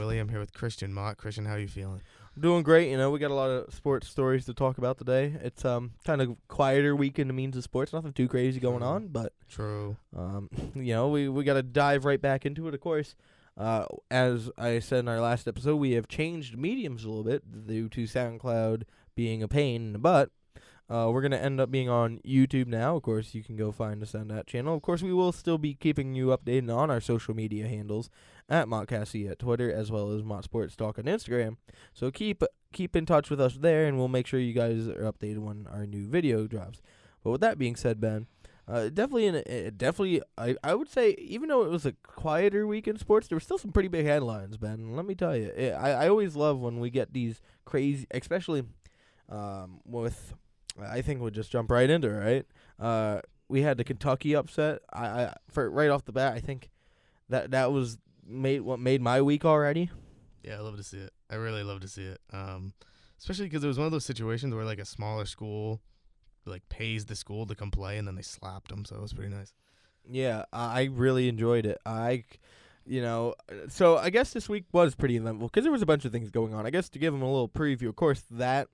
Willie. I'm here with Christian Mott. Christian, how are you feeling? Doing great. We got a lot of sports stories to talk about today. It's kind of quieter week in the means of sports. Nothing too crazy going on, but True. we got to dive right back into it. Of course, as I said in our last episode, we have changed mediums a little bit due to SoundCloud being a pain in the butt. We're going to end up being on YouTube now. Of course, you can go find us on that channel. Of course, we will still be keeping you updated on our social media handles at Mottcassie at Twitter, as well as Mott Sports Talk on Instagram. So keep in touch with us there, and we'll make sure you guys are updated when our new video drops. But with that being said, Ben, I would say, even though it was a quieter week in sports, there were still some pretty big headlines, Ben. Let me tell you, I always love when we get these crazy, especially with... I think we'll just jump right into it, right? We had the Kentucky upset. For right off the bat, I think that was what made my week already. Yeah, I love to see it. I really love to see it. Especially because it was one of those situations where like a smaller school like pays the school to come play, and then they slapped them, so it was pretty nice. Yeah, I really enjoyed it. So I guess this week was pretty eventful because there was a bunch of things going on. I guess to give them a little preview, of course, that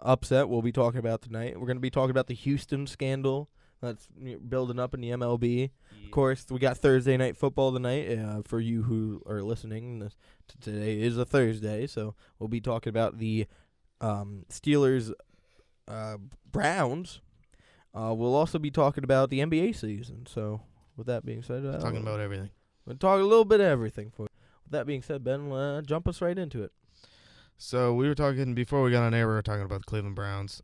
upset we'll be talking about tonight. We're going to be talking about the Houston scandal that's building up in the MLB. Yeah. Of course, we got Thursday night football tonight. For you who are listening, today is a Thursday, so we'll be talking about the Steelers Browns. We'll also be talking about the NBA season. So with that being said, talking about everything. We'll talk a little bit of everything for you. With that being said, Ben, jump us right into it. So we were talking before we got on air. We were talking about the Cleveland Browns.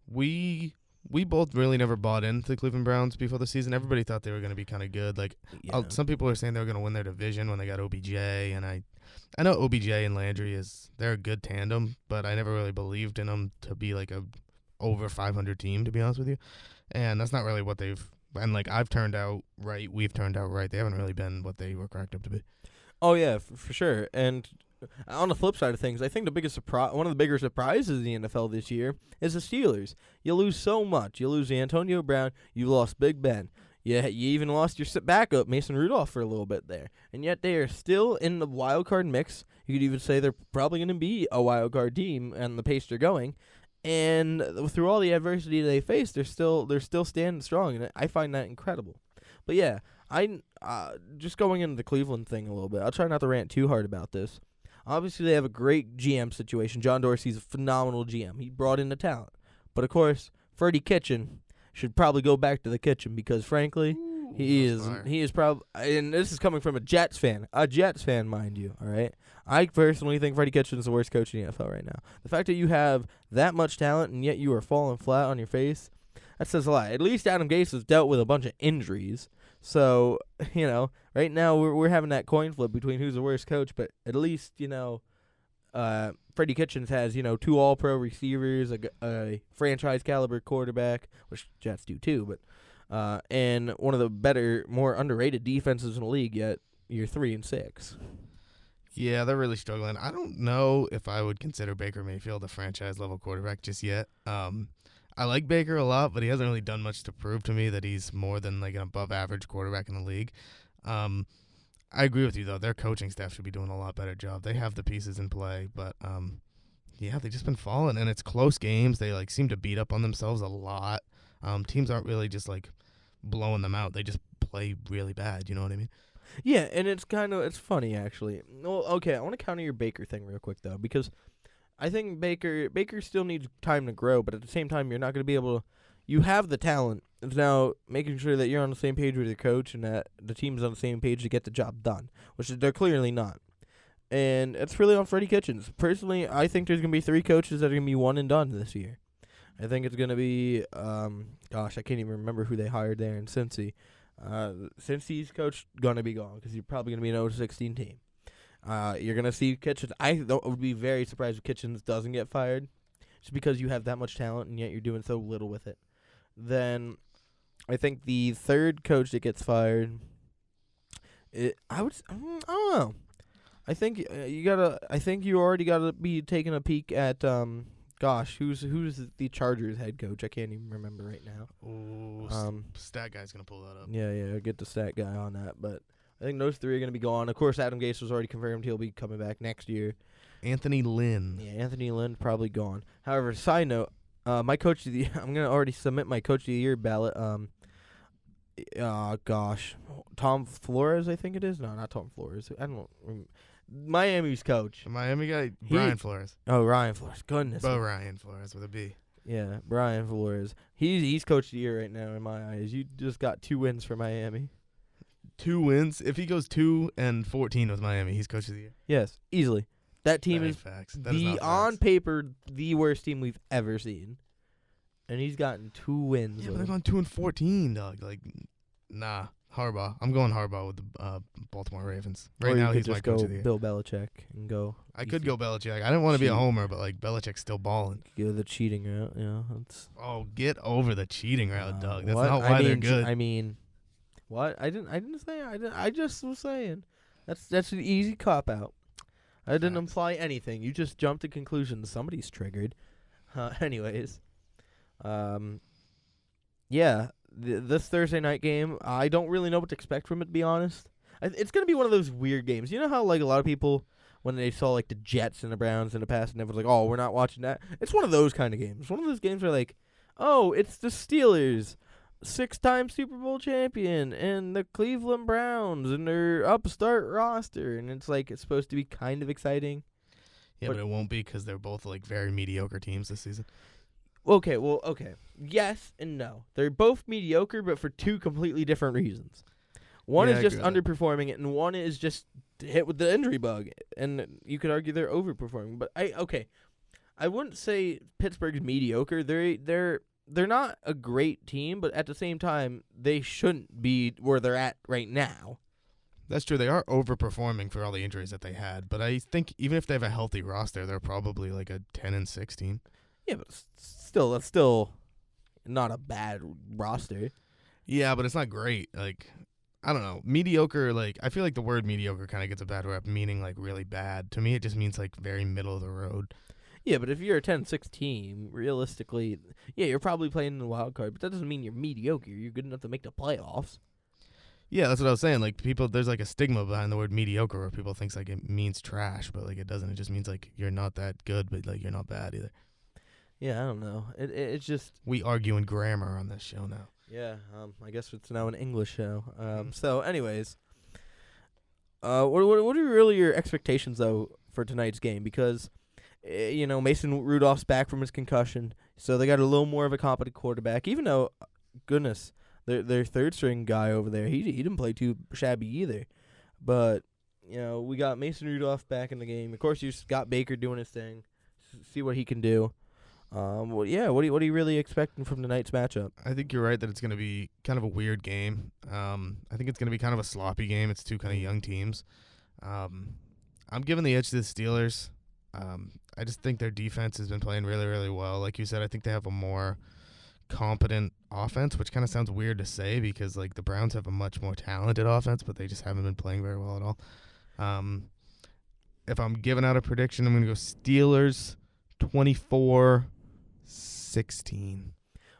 We both really never bought into the Cleveland Browns before the season. Everybody thought they were going to be kind of good. Like some people are saying they were going to win their division when they got OBJ, and I know OBJ and Landry they're a good tandem, but I never really believed in them to be like a over 500 team, to be honest with you. And that's not really what they've. And like I've turned out right, we've turned out right. They haven't really been what they were cracked up to be. Oh yeah, for sure. And on the flip side of things, I think one of the bigger surprises in the NFL this year is the Steelers. You lose so much. You lose Antonio Brown. You lost Big Ben. You even lost your backup, Mason Rudolph, for a little bit there. And yet they are still in the wild card mix. You could even say they're probably going to be a wild card team and the pace they're going. And through all the adversity they face, they're still standing strong, and I find that incredible. But yeah, I just going into the Cleveland thing a little bit. I'll try not to rant too hard about this. Obviously, they have a great GM situation. John Dorsey's a phenomenal GM. He brought in the talent. But, of course, Freddie Kitchen should probably go back to the kitchen because, frankly, he is probably – and this is coming from a Jets fan, mind you, all right? I personally think Freddie Kitchen is the worst coach in the NFL right now. The fact that you have that much talent and yet you are falling flat on your face, that says a lot. At least Adam Gase has dealt with a bunch of injuries. So, right now we're having that coin flip between who's the worst coach, but at least, Freddie Kitchens has, 2 all-pro receivers, a franchise-caliber quarterback, which Jets do too, but and one of the better, more underrated defenses in the league, yet you're 3-6. Yeah, they're really struggling. I don't know if I would consider Baker Mayfield a franchise-level quarterback just yet. I like Baker a lot, but he hasn't really done much to prove to me that he's more than like an above-average quarterback in the league. I agree with you, though. Their coaching staff should be doing a lot better job. They have the pieces in play, but they've just been falling, and it's close games. They like seem to beat up on themselves a lot. Teams aren't really just like blowing them out. They just play really bad. You know what I mean? Yeah, and it's funny actually. Well, okay, I want to counter your Baker thing real quick though, because I think Baker still needs time to grow, but at the same time, you're not going to be able to. You have the talent. It's now making sure that you're on the same page with your coach and that the team's on the same page to get the job done, which they're clearly not. And it's really on Freddie Kitchens. Personally, I think there's going to be 3 coaches that are going to be one and done this year. I think it's going to be, I can't even remember who they hired there in Cincy. Cincy's coach going to be gone because you're probably going to be an 0-16 team. You're going to see Kitchens. I would be very surprised if Kitchens doesn't get fired just because you have that much talent and yet you're doing so little with it. Then I think the third coach that gets fired, I don't know. I think you already gotta be taking a peek at who's the Chargers head coach? I can't even remember right now. Oh, stat guy's gonna pull that up. Yeah, get the stat guy on that. But I think those three are going to be gone. Of course, Adam Gase was already confirmed he'll be coming back next year. Anthony Lynn. Yeah, Anthony Lynn probably gone. However, side note, my coach of the I'm going to already submit my coach of the year ballot. Tom Flores, I think it is. No, not Tom Flores. I don't remember. Miami's coach. The Miami guy, Brian Flores. Oh, Ryan Flores. Goodness. Ryan Flores with a B. Yeah, Brian Flores. He's coach of the year right now in my eyes. You just got 2 wins for Miami. 2 wins. If he goes 2-14 with Miami, he's coach of the year. Yes, easily. That team is facts. on paper the worst team we've ever seen, and he's gotten 2 wins. Yeah, but they're going 2-14, dog. Like, nah, Harbaugh. I'm going Harbaugh with the Baltimore Ravens. Right now, he's my coach of the year. Bill Belichick and go. I could go Belichick. I didn't want to be a homer, but like Belichick's still balling. Go the cheating route. Yeah, Oh, get over the cheating route, dog. That's not why they're good. I mean, what? I didn't say. I just was saying. That's an easy cop out. I didn't imply anything. You just jumped to conclusions. Somebody's triggered. Anyways, yeah, this Thursday night game, I don't really know what to expect from it, to be honest. It's going to be one of those weird games. You know how, like, a lot of people, when they saw, like, the Jets and the Browns in the past, and everyone's like, oh, we're not watching that. It's one of those kind of games. One of those games where, like, oh, it's the Steelers, 6-time Super Bowl champion, and the Cleveland Browns, and their upstart roster, and it's like it's supposed to be kind of exciting. Yeah, but it won't be because they're both like very mediocre teams this season. Okay. Yes and no. They're both mediocre, but for 2 completely different reasons. One is just underperforming it, and one is just hit with the injury bug, and you could argue they're overperforming. But I wouldn't say Pittsburgh's mediocre. They're not a great team, but at the same time, they shouldn't be where they're at right now. That's true. They are overperforming for all the injuries that they had. But I think even if they have a healthy roster, they're probably like a 10-6 team. Yeah, but still, that's still not a bad roster. Yeah, but it's not great. Like, I don't know. Mediocre, like, I feel like the word mediocre kind of gets a bad rep, meaning like really bad. To me, it just means like very middle of the road. Yeah, but if you're a 10-6 team, realistically, yeah, you're probably playing in the wild card, but that doesn't mean you're mediocre. You're good enough to make the playoffs. Yeah, that's what I was saying. Like, people, there's like a stigma behind the word mediocre where people think like it means trash, but like it doesn't. It just means like you're not that good, but like you're not bad either. Yeah, I don't know. It's just we argue in grammar on this show now. Yeah, I guess it's now an English show. So, anyways, what are really your expectations though for tonight's game? Because Mason Rudolph's back from his concussion, so they got a little more of a competent quarterback. Even though, goodness, their third string guy over there, he didn't play too shabby either. But we got Mason Rudolph back in the game. Of course, you got Baker doing his thing. See what he can do. What are you really expecting from tonight's matchup? I think you're right that it's going to be kind of a weird game. I think it's going to be kind of a sloppy game. It's 2 kind of young teams. I'm giving the edge to the Steelers. I just think their defense has been playing really, really well. Like you said, I think they have a more competent offense, which kind of sounds weird to say because like the Browns have a much more talented offense, but they just haven't been playing very well at all. If I'm giving out a prediction, I'm going to go Steelers 24-16.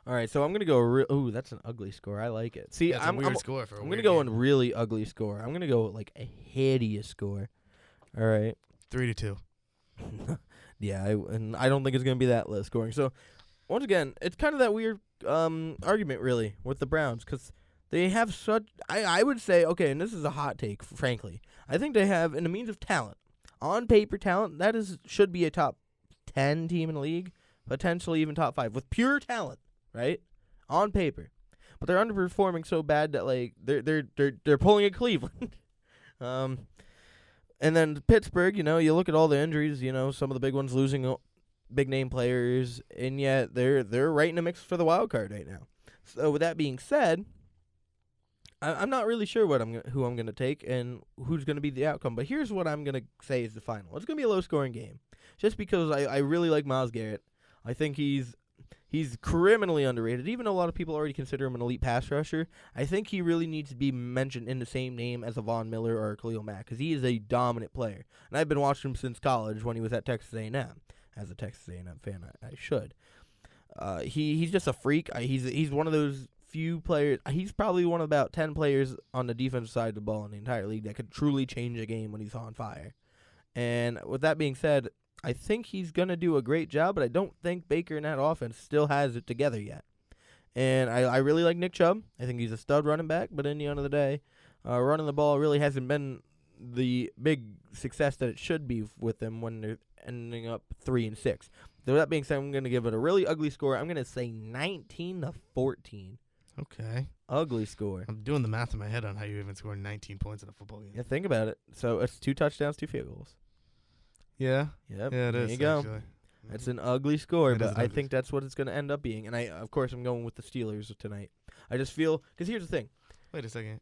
All right, so I'm going to go that's an ugly score. I like it. See, I'm a weird score for a I'm weird going to go game. in really ugly score. I'm going to go like a hideous score. All right. 3-2. Yeah, and I don't think it's going to be that low scoring. So, once again, it's kind of that weird argument, really, with the Browns, because they have such, I would say, okay, and this is a hot take, frankly. I think they have, in the means of talent, on paper talent, should be a top 10 team in the league, potentially even top 5, with pure talent, right? On paper. But they're underperforming so bad that, like, they're pulling a Cleveland. And then Pittsburgh, you look at all the injuries, some of the big ones losing big name players, and yet they're right in the mix for the wild card right now. So with that being said, I'm not really sure who I'm gonna take and who's gonna be the outcome. But here's what I'm gonna say is the final. It's gonna be a low scoring game, just because I really like Myles Garrett. I think he's criminally underrated, even though a lot of people already consider him an elite pass rusher. I think he really needs to be mentioned in the same name as a Von Miller or a Khalil Mack, because he is a dominant player. And I've been watching him since college when he was at Texas A&M. As a Texas A&M fan, I should. He's just a freak. He's one of those few players. He's probably one of about 10 players on the defensive side of the ball in the entire league that could truly change a game when he's on fire. And with that being said, I think he's going to do a great job, but I don't think Baker in that offense still has it together yet. And I really like Nick Chubb. I think he's a stud running back, but in the end of the day, running the ball really hasn't been the big success that it should be with them when they're ending up 3-6. So that being said, I'm going to give it a really ugly score. I'm going to say 19-14. Okay. Ugly score. I'm doing the math in my head on how you even scored 19 points in a football game. Yeah, think about it. So it's 2 touchdowns, 2 field goals. Yeah. Yep. Yeah, it there is. you go. Actually. It's an ugly score, It but is I ugly. think that's what it's going to end up being. And of course, I'm going with the Steelers tonight. I just feel because here's the thing. Wait a second.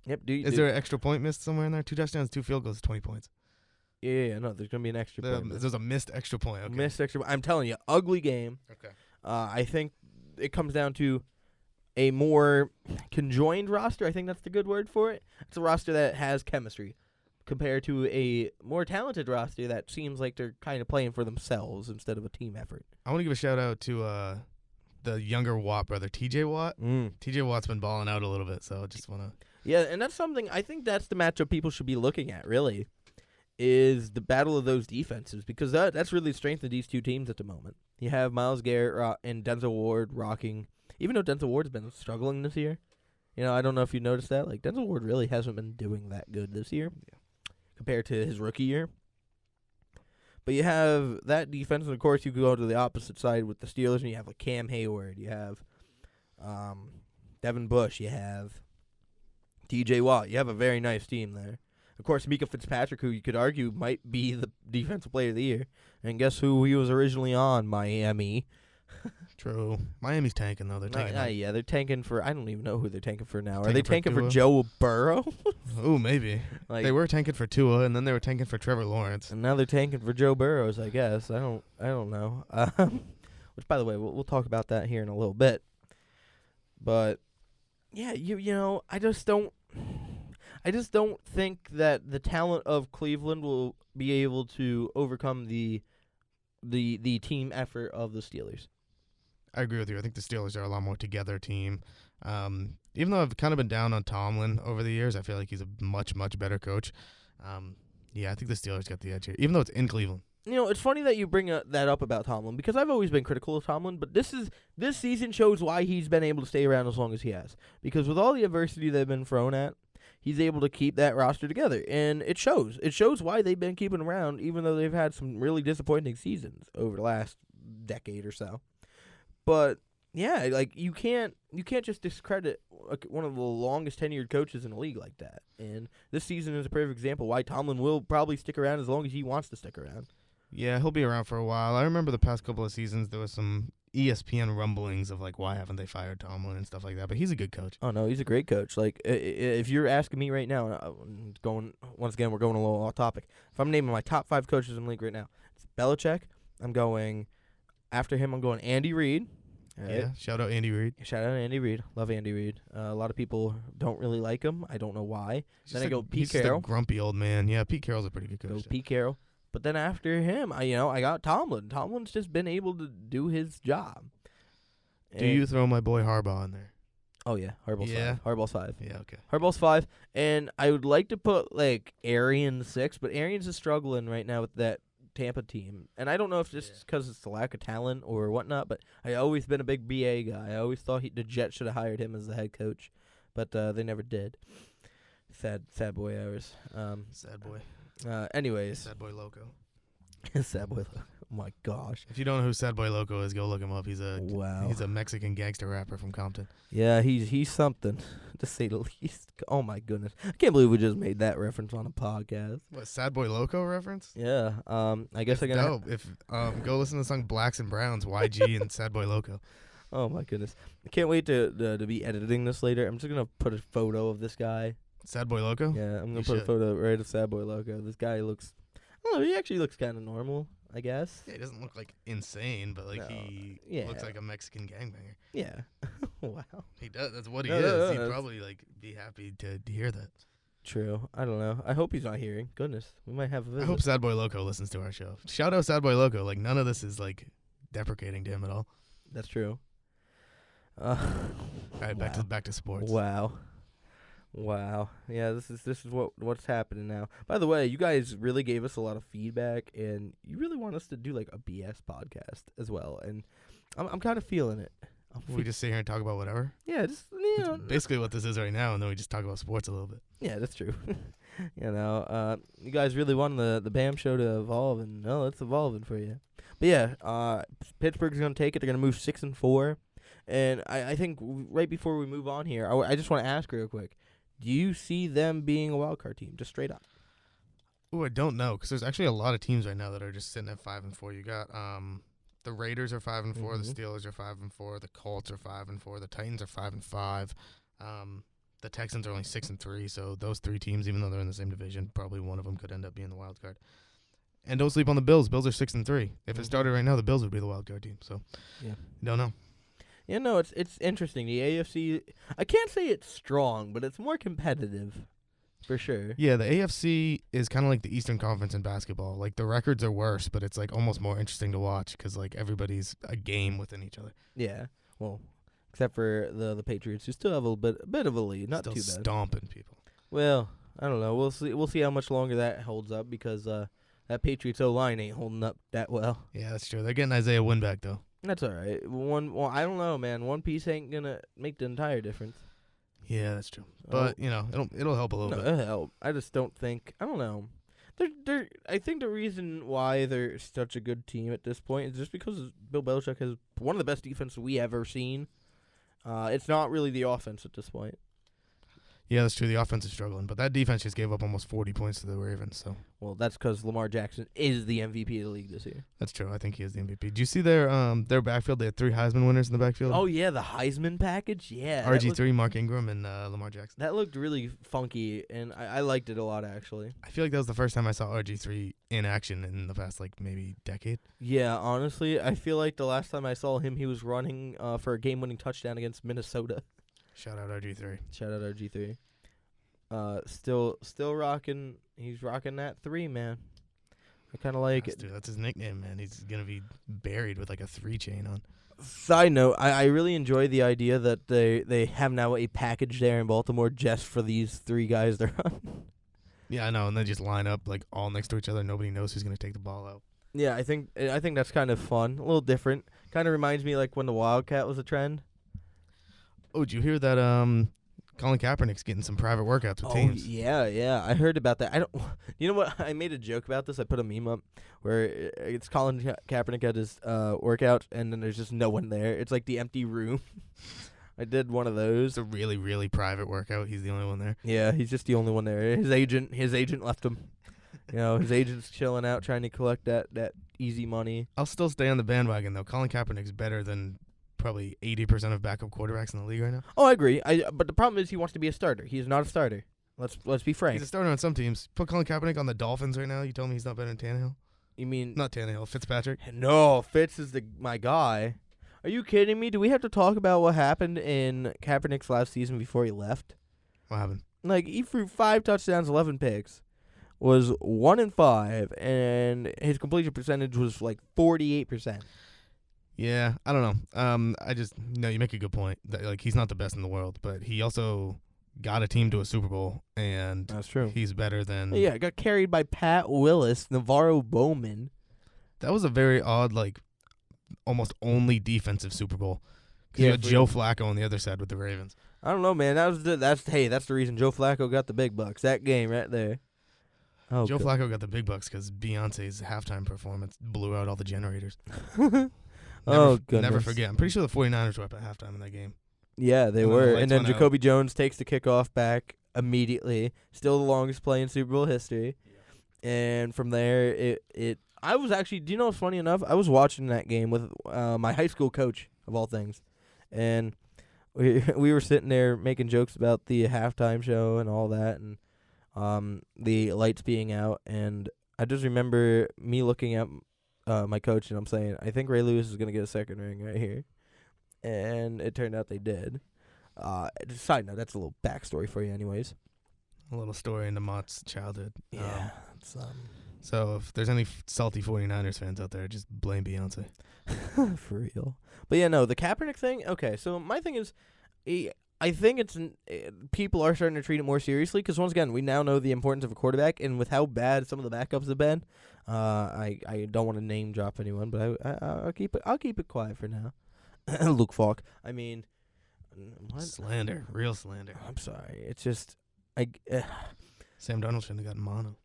Yep. Is there an extra point missed somewhere in there? 2 touchdowns, 2 field goals, 20 points. Yeah. No, there's going to be an extra point. There's a missed extra point. Okay. Missed extra. I'm telling you, ugly game. Okay. I think it comes down to a more conjoined roster. I think that's the good word for it. It's a roster that has chemistry compared to a more talented roster that seems like they're kind of playing for themselves instead of a team effort. I want to give a shout out to the younger Watt brother, TJ Watt. TJ Watt's been balling out a little bit, so I just want to. Yeah, and that's something I think that's the matchup people should be looking at, really, is the battle of those defenses, because that's really the strength of these two teams at the moment. You have Myles Garrett and Denzel Ward rocking, even though Denzel Ward's been struggling this year. You know, I don't know if you noticed that. Like, Denzel Ward really hasn't been doing that good this year compared to his rookie year. But you have that defense, and of course you go to the opposite side with the Steelers, and you have like Cam Hayward, you have Devin Bush, you have TJ Watt. You have a very nice team there. Of course, Mika Fitzpatrick, who you could argue might be the defensive player of the year. And guess who he was originally on? Miami. True. Miami's tanking, though. They're tanking. Yeah, they're tanking for, I don't even know who they're tanking for now. Are Tanking they for tanking for Tua? Joe Burrow? Ooh, maybe. Like, They were tanking for Tua, and then they were tanking for Trevor Lawrence. and now they're tanking for Joe Burrows, I guess. I don't know. Which, by the way, we'll talk about that here in a little bit. But yeah, you know, I just don't think that the talent of Cleveland will be able to overcome the team effort of the Steelers. I agree with you. I think the Steelers are a lot more together team. Even though I've kind of been down on Tomlin over the years, I feel like he's a much, much better coach. Yeah, I think the Steelers got the edge here, even though it's in Cleveland. You know, it's funny that you bring that up about Tomlin, because I've always been critical of Tomlin, but this season shows why he's been able to stay around as long as he has. Because with all the adversity they've been thrown at, he's able to keep that roster together, and it shows. It shows why they've been keeping around, even though they've had some really disappointing seasons over the last decade or so. But yeah, like you can't just discredit one of the longest tenured coaches in the league like that. And this season is a perfect example why Tomlin will probably stick around as long as he wants to stick around. Yeah, he'll be around for a while. I remember the past couple of seasons there was some ESPN rumblings of like why haven't they fired Tomlin and stuff like that. But he's a good coach. Oh no, he's a great coach. Like if you're asking me right now, we're going a little off topic. If I'm naming my top 5 coaches in the league right now, it's Belichick. After him, I'm going Andy Reid. Right. Yeah, shout out Andy Reid. Shout out Andy Reid. Love Andy Reid. A lot of people don't really like him. I don't know why. Then I go Pete Carroll. He's a grumpy old man. Yeah, Pete Carroll's a pretty good coach. Go Pete Carroll. But then after him, I got Tomlin. Tomlin's just been able to do his job. Do you throw my boy Harbaugh in there? Oh yeah, Harbaugh's 5. Harbaugh's 5. Yeah, okay. Harbaugh's 5, and I would like to put like Arians 6, but Arians is struggling right now with that Tampa team, and I don't know if just because it's the lack of talent or whatnot, but I always been a big BA guy. I always thought the Jets should have hired him as the head coach, but they never did. Sad boy hours. Sad boy. Anyways. Sad boy Loco. Sad boy Loco. Oh my gosh. If you don't know who Sad Boy Loco is, go look him up. He's a Wow. He's a Mexican gangster rapper from Compton. Yeah, he's something, to say the least. Oh my goodness. I can't believe we just made that reference on a podcast. What, Sad Boy Loco reference? Yeah. I guess I got dope. If go listen to the song Blacks and Browns, YG and Sad Boy Loco. Oh my goodness. I can't wait to be editing this later. I'm just gonna put a photo of this guy. Sad Boy Loco? Yeah, I'm gonna put a photo right of Sad Boy Loco. This guy looks, I don't know, he actually looks kind of normal, I guess. Yeah, he doesn't look like insane, but like he looks like a Mexican gangbanger. Yeah. Wow. He does. That's what he is. He'd probably like be happy to hear that. True. I don't know. I hope he's not hearing. Goodness, we might have a visit. I hope Sad Boy Loco listens to our show. Shout out Sad Boy Loco. Like none of this is like deprecating to him at all. That's true. All right, back to sports. Wow. Yeah, this is what's happening now. By the way, you guys really gave us a lot of feedback, and you really want us to do like a BS podcast as well. And I'm kind of feeling it. We just sit here and talk about whatever. Yeah, just That's basically what this is right now, and then we just talk about sports a little bit. Yeah, that's true. You guys really wanted the BAM show to evolve, and it's evolving for you. But yeah, Pittsburgh's gonna take it. They're gonna move 6-4, and I think right before we move on here, I just want to ask real quick: do you see them being a wild card team, just straight up? Oh, I don't know, because there's actually a lot of teams right now that are just sitting at 5-4. You got the Raiders are 5-4, the Steelers are 5-4, the Colts are 5-4, the Titans are 5-5. The Texans are only 6-3, so those three teams, even though they're in the same division, probably one of them could end up being the wild card. And don't sleep on the Bills. Bills are 6-3. If it started right now, the Bills would be the wild card team. So, don't know. Yeah, no, it's interesting. The AFC, I can't say it's strong, but it's more competitive, for sure. Yeah, the AFC is kind of like the Eastern Conference in basketball. Like, the records are worse, but it's like almost more interesting to watch because like everybody's a game within each other. Yeah, well, except for the Patriots, who still have a bit of a lead, not still too bad. Stomping people. Well, I don't know. We'll see how much longer that holds up because that Patriots O-line ain't holding up that well. Yeah, that's true. They're getting Isaiah Wynn back though. That's all right. I don't know, man. One piece ain't gonna make the entire difference. Yeah, that's true. But it'll help a little bit. It'll help. I just don't think. I don't know. I think the reason why they're such a good team at this point is just because Bill Belichick has one of the best defenses we ever seen. It's not really the offense at this point. Yeah, that's true. The offense is struggling, but that defense just gave up almost 40 points to the Ravens. So, well, that's because Lamar Jackson is the MVP of the league this year. That's true. I think he is the MVP. Do you see their backfield? They had 3 Heisman winners in the backfield. Oh yeah, the Heisman package. Yeah, RG3, Mark Ingram, and Lamar Jackson. That looked really funky, and I liked it a lot actually. I feel like that was the first time I saw RG3 in action in the past maybe decade. Yeah, honestly, I feel like the last time I saw him, he was running for a game-winning touchdown against Minnesota. Shout out RG3. Shout out RG3. Still rocking. He's rocking that 3, man. I kind of like it. Dude, that's his nickname, man. He's gonna be buried with like a 3 chain on. Side note: I really enjoy the idea that they have now a package there in Baltimore just for these 3 guys they're on. Yeah, I know, and they just line up like all next to each other. Nobody knows who's gonna take the ball out. Yeah, I think that's kind of fun. A little different. Kind of reminds me like when the Wildcat was a trend. Oh, did you hear that? Colin Kaepernick's getting some private workouts with teams. Yeah. I heard about that. You know what? I made a joke about this. I put a meme up where it's Colin Kaepernick at his workout, and then there's just no one there. It's like the empty room. I did one of those. It's a really, really private workout. He's the only one there. Yeah, he's just the only one there. His agent left him. His agent's chilling out, trying to collect that easy money. I'll still stay on the bandwagon though. Colin Kaepernick's better than probably 80% of backup quarterbacks in the league right now. Oh, I agree. But the problem is he wants to be a starter. He is not a starter. Let's be frank. He's a starter on some teams. Put Colin Kaepernick on the Dolphins right now. You tell me he's not better than Tannehill? You mean not Tannehill? Fitzpatrick? No, Fitz is my guy. Are you kidding me? Do we have to talk about what happened in Kaepernick's last season before he left? What happened? Like he threw 5 touchdowns, 11 picks, was 1-5, and his completion percentage was like 48%. Yeah, I don't know. You make a good point. That, he's not the best in the world, but he also got a team to a Super Bowl, and that's true. He's better than. Yeah, got carried by Pat Willis, Navarro Bowman. That was a very odd, almost only defensive Super Bowl. Because you had Joe Flacco on the other side with the Ravens. I don't know, man. That's the reason Joe Flacco got the big bucks. That game right there. Oh, Joe Flacco got the big bucks because Beyonce's halftime performance blew out all the generators. Never forget. I'm pretty sure the 49ers were up at halftime in that game. Yeah, they were. And then Jacoby Jones takes the kickoff back immediately. Still the longest play in Super Bowl history. Yeah. And from there, I was actually, do you know what's funny enough? I was watching that game with my high school coach, of all things. And we were sitting there making jokes about the halftime show and all that, and the lights being out. And I just remember me looking at my coach, and I'm saying, I think Ray Lewis is going to get a second ring right here. And it turned out they did. Side note, that's a little backstory for you anyways. A little story into Mott's childhood. Yeah. So if there's any salty 49ers fans out there, just blame Beyonce. For real. But yeah, no, the Kaepernick thing. Okay, so my thing is, I think people are starting to treat it more seriously because once again, we now know the importance of a quarterback, and with how bad some of the backups have been, I don't want to name drop anyone, but I'll keep it quiet for now. Luke Falk. I mean, what? Slander, real slander. I'm sorry. It's just Sam Darnold shouldn't have gotten mono.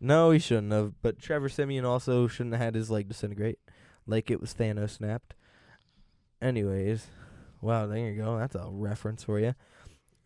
No, he shouldn't have. But Trevor Siemian also shouldn't have had his leg disintegrate, like it was Thanos snapped. Anyways, wow, there you go. That's a reference for you.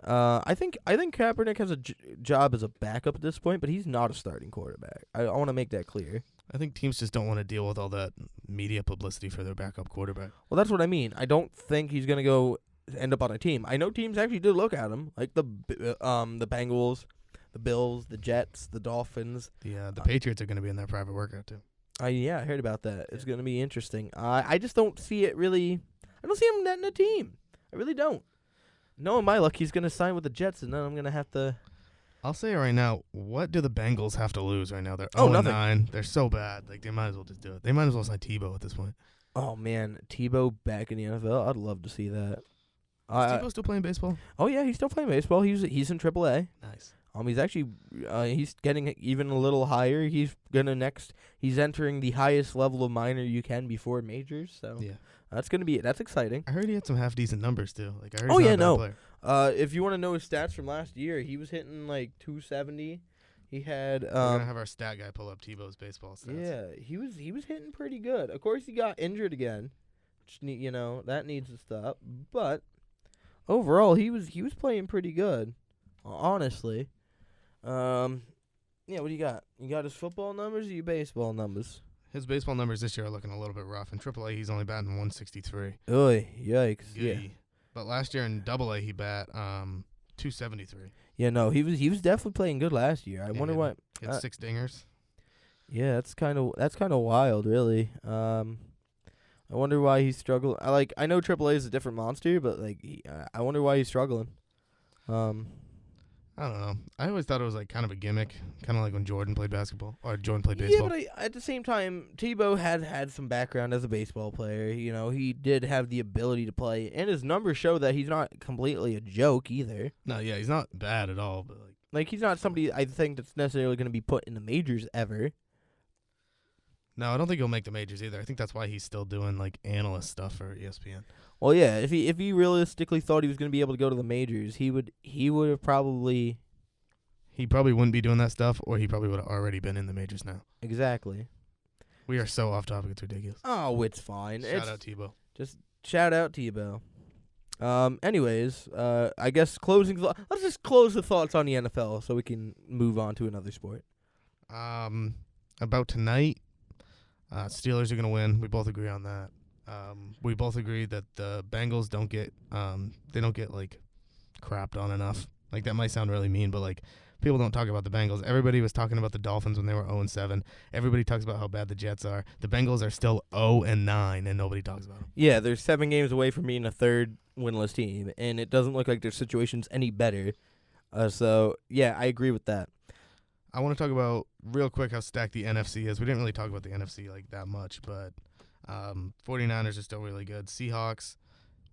I think Kaepernick has a job as a backup at this point, but he's not a starting quarterback. I want to make that clear. I think teams just don't want to deal with all that media publicity for their backup quarterback. Well, that's what I mean. I don't think he's gonna go end up on a team. I know teams actually did look at him, like the Bengals, the Bills, the Jets, the Dolphins. The Patriots are going to be in their private workout too. Yeah, I heard about that. It's gonna be interesting. I just don't see it really. I don't see him netting a team. I really don't. Knowing my luck, he's gonna sign with the Jets, and then I'm gonna have to. I'll say it right now. What do the Bengals have to lose right now? They're nothing. 0-9. They're so bad. Like, they might as well just do it. They might as well sign Tebow at this point. Oh man, Tebow back in the NFL. I'd love to see that. Is Tebow still playing baseball? Oh yeah, he's still playing baseball. He's in AAA. Nice. He's actually he's getting even a little higher. He's entering the highest level of minor you can before majors. So yeah, that's exciting. I heard he had some half decent numbers too. Like I heard. If you want to know his stats from last year, he was hitting like 270. He had. We're gonna have our stat guy pull up Tebow's baseball stats. Yeah, he was hitting pretty good. Of course, he got injured again, which that needs to stop. But overall, he was playing pretty good, honestly. Yeah. What do you got? You got his football numbers or your baseball numbers? His baseball numbers this year are looking a little bit rough. In AAA, he's only batting 163. Oy, yikes! Yeah. But last year in AA, he bat 273. Yeah, no, he was definitely playing good last year. I wonder why. He had 6 dingers. Yeah, that's kind of wild, really. I wonder why he's struggling. I know AAA is a different monster, but I wonder why he's struggling. I don't know. I always thought it was like kind of a gimmick, kind of like when Jordan played basketball or Jordan played baseball. Yeah, but at the same time, Tebow had some background as a baseball player. He did have the ability to play, and his numbers show that he's not completely a joke either. No, yeah, he's not bad at all, but like he's not somebody I think that's necessarily going to be put in the majors ever. No, I don't think he'll make the majors either. I think that's why he's still doing like analyst stuff for ESPN. Well, yeah, if he realistically thought he was going to be able to go to the majors, he would have probably. He probably wouldn't be doing that stuff, or he probably would have already been in the majors now. Exactly. We are so off topic; it's ridiculous. Oh, it's fine. Shout out Tebow. Just shout out Tebow. Anyways, I guess closing. Let's just close the thoughts on the NFL so we can move on to another sport. About tonight. Steelers are going to win. We both agree on that. We both agree that the Bengals don't get like crapped on enough. Like that might sound really mean, but like people don't talk about the Bengals. Everybody was talking about the Dolphins when they were 0-7. Everybody talks about how bad the Jets are. The Bengals are still 0-9, and nobody talks about them. Yeah, they're 7 games away from being a third winless team, and it doesn't look like their situation's any better. So yeah, I agree with that. I want to talk about real quick how stacked the NFC is. We didn't really talk about the NFC like that much, but 49ers are still really good. Seahawks,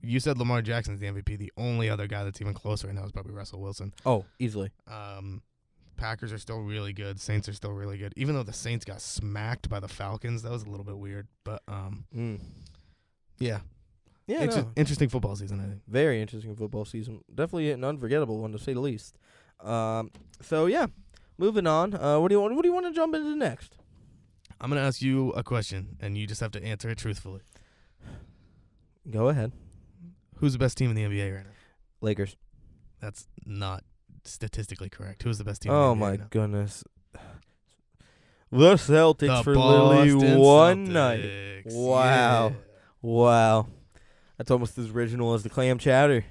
you said Lamar Jackson's the MVP. The only other guy that's even closer right now is probably Russell Wilson. Oh, easily. Packers are still really good. Saints are still really good. Even though the Saints got smacked by the Falcons, that was a little bit weird. But yeah. Yeah, interesting football season, I think. Very interesting football season. Definitely an unforgettable one, to say the least. So, yeah. Moving on, what do you want to jump into next? I'm gonna ask you a question, and you just have to answer it truthfully. Go ahead. Who's the best team in the NBA right now? Lakers. That's not statistically correct. Who's the best team? Oh in the NBA my right now? goodness. The Celtics The for Boston literally one Celtics. night. Wow. Yeah. Wow. That's almost as original as the clam chowder.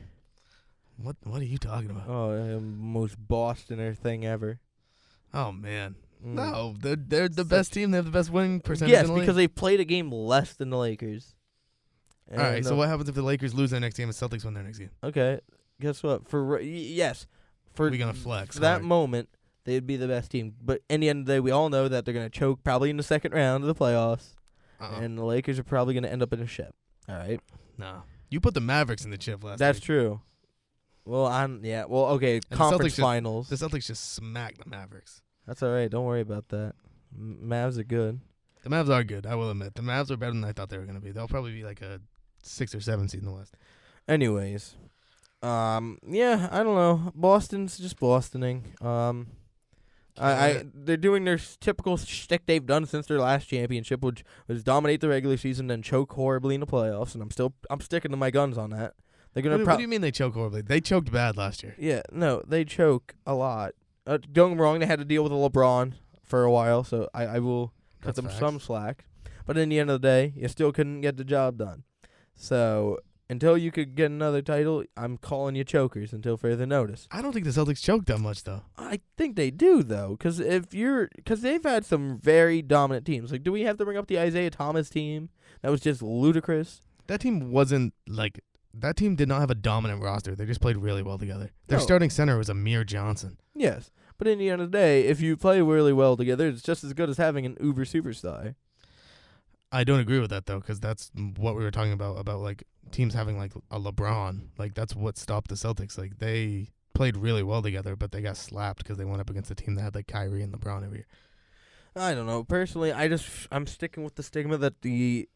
What are you talking about? Oh, most Bostoner thing ever. Oh man. No, they're the best team. They have the best winning percentage. Yes, in the league. because they played a game less than the Lakers. All right. So what happens if the Lakers lose their next game and Celtics win their next game? Okay. Guess what? For We're gonna flex for that hard. moment, they'd be the best team. But in the end of the day, we all know that they're gonna choke probably in the second round of the playoffs. and the Lakers are probably going to end up in a ship. All right? No. You put the Mavericks in the chip last That's week. true. Well, okay, And conference finals. The Celtics just smacked the Mavericks. That's all right. Don't worry about that. Mavs are good. The Mavs are good, I will admit. The Mavs are better than I thought they were going to be. They'll probably be like a 6 or 7 seed in the West. Anyways, I don't know. Boston's just Bostoning. They're doing their typical shtick they've done since their last championship, which was dominate the regular season and choke horribly in the playoffs. And I'm sticking to my guns on that. They're gonna. What do you mean they choke horribly? They choked bad last year. Yeah, no, they choke a lot. Don't get me wrong. They had to deal with LeBron for a while, so I will cut them some slack. But in the end of the day, you still couldn't get the job done. So until you could get another title, I'm calling you chokers until further notice. I don't think the Celtics choked that much, though. I think they do, though, because they've had some very dominant teams. Like, do we have to bring up the Isaiah Thomas team? That was just ludicrous. That team wasn't like that team did not have a dominant roster. They just played really well together. Their starting center was Amir Johnson. Yes, but in the end of the day, if you play really well together, it's just as good as having an uber superstar. I don't agree with that, though, because that's what we were talking about like teams having like a LeBron. Like, that's what stopped the Celtics. Like, they played really well together, but they got slapped because they went up against a team that had like Kyrie and LeBron every year. I don't know. Personally, I'm sticking with the stigma that the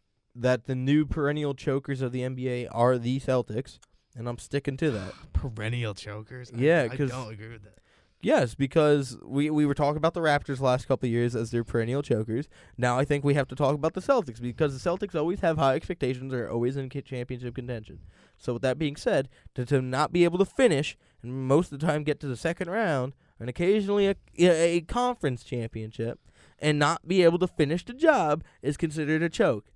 new perennial chokers of the NBA are the Celtics, and I'm sticking to that. Perennial chokers? Yeah, I don't agree with that. Yes, because we were talking about the Raptors last couple of years as their perennial chokers. Now I think we have to talk about the Celtics because the Celtics always have high expectations, are always in championship contention. So with that being said, to not be able to finish and most of the time get to the second round and occasionally a conference championship and not be able to finish the job is considered a choke.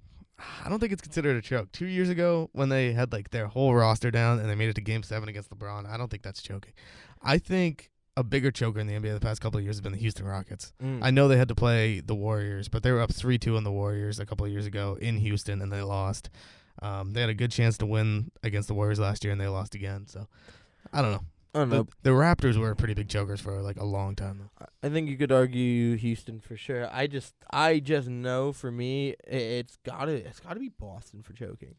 I don't think it's considered a choke. 2 years ago, when they had like their whole roster down and they made it to Game 7 against LeBron, I don't think that's choking. I think a bigger choker in the NBA the past couple of years has been the Houston Rockets. I know they had to play the Warriors, but they were up 3-2 on the Warriors a couple of years ago in Houston, and they lost. They had a good chance to win against the Warriors last year, and they lost again. So, I don't know. The Raptors were pretty big chokers for like a long time, though. I think you could argue Houston for sure. I just know for me it's gotta be Boston for choking.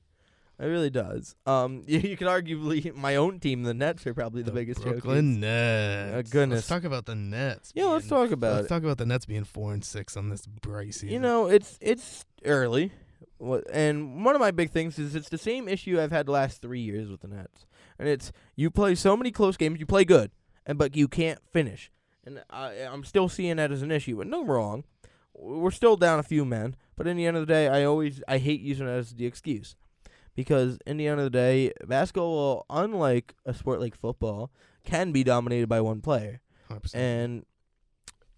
It really does. You could arguably my own team, the Nets, are probably the biggest chokers. Brooklyn Nets. Goodness. Let's talk about the Nets. Yeah, let's talk about it. Let's talk about the Nets being 4-6 on this bright season. You know, it's early, and one of my big things is it's the same issue I've had the last 3 years with the Nets, and it's you play so many close games, you play good, but you can't finish, and I'm still seeing that as an issue. But no wrong, we're still down a few men, but in the end of the day, I hate using it as the excuse. Because in the end of the day, basketball, unlike a sport like football, can be dominated by one player. 100%. And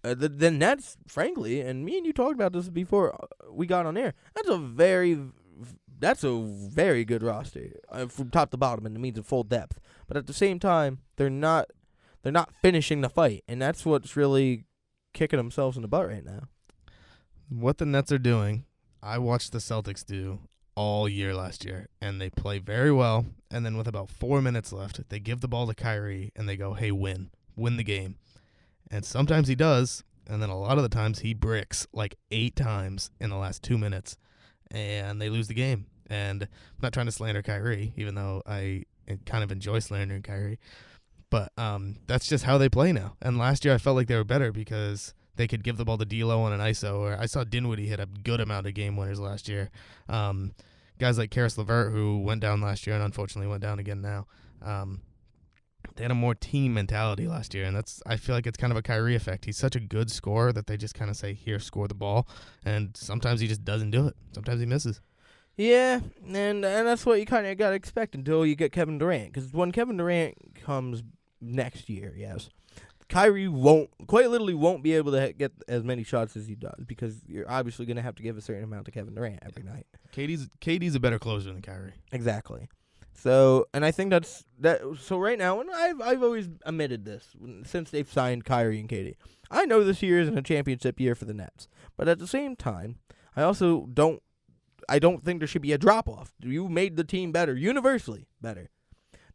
the Nets, frankly, and me and you talked about this before we got on air, that's a very good roster from top to bottom, and it means a full depth. But at the same time, they're not finishing the fight, and that's what's really kicking themselves in the butt right now. What the Nets are doing, I watched the Celtics do all year last year, and they play very well, and then with about 4 minutes left, they give the ball to Kyrie, and they go, hey, win the game. And sometimes he does, and then a lot of the times he bricks like 8 times in the last 2 minutes, and they lose the game. And I'm not trying to slander Kyrie, even though I kind of enjoy slandering Kyrie, but that's just how they play now. And last year I felt like they were better because they could give the ball to D'Lo on an ISO, or I saw Dinwiddie hit a good amount of game winners last year. Guys like Karis LeVert, who went down last year and unfortunately went down again now, they had a more team mentality last year, and I feel like it's kind of a Kyrie effect. He's such a good scorer that they just kind of say, here, score the ball, and sometimes he just doesn't do it. Sometimes he misses. Yeah, and that's what you kind of got to expect until you get Kevin Durant, because when Kevin Durant comes next year, yes, Kyrie quite literally won't be able to get as many shots as he does, because you're obviously going to have to give a certain amount to Kevin Durant every night. KD's a better closer than Kyrie. Exactly. So, and I think that's that. So right now, and I've always admitted this since they've signed Kyrie and KD. I know this year isn't a championship year for the Nets, but at the same time, I also don't think there should be a drop off. You made the team better, universally better.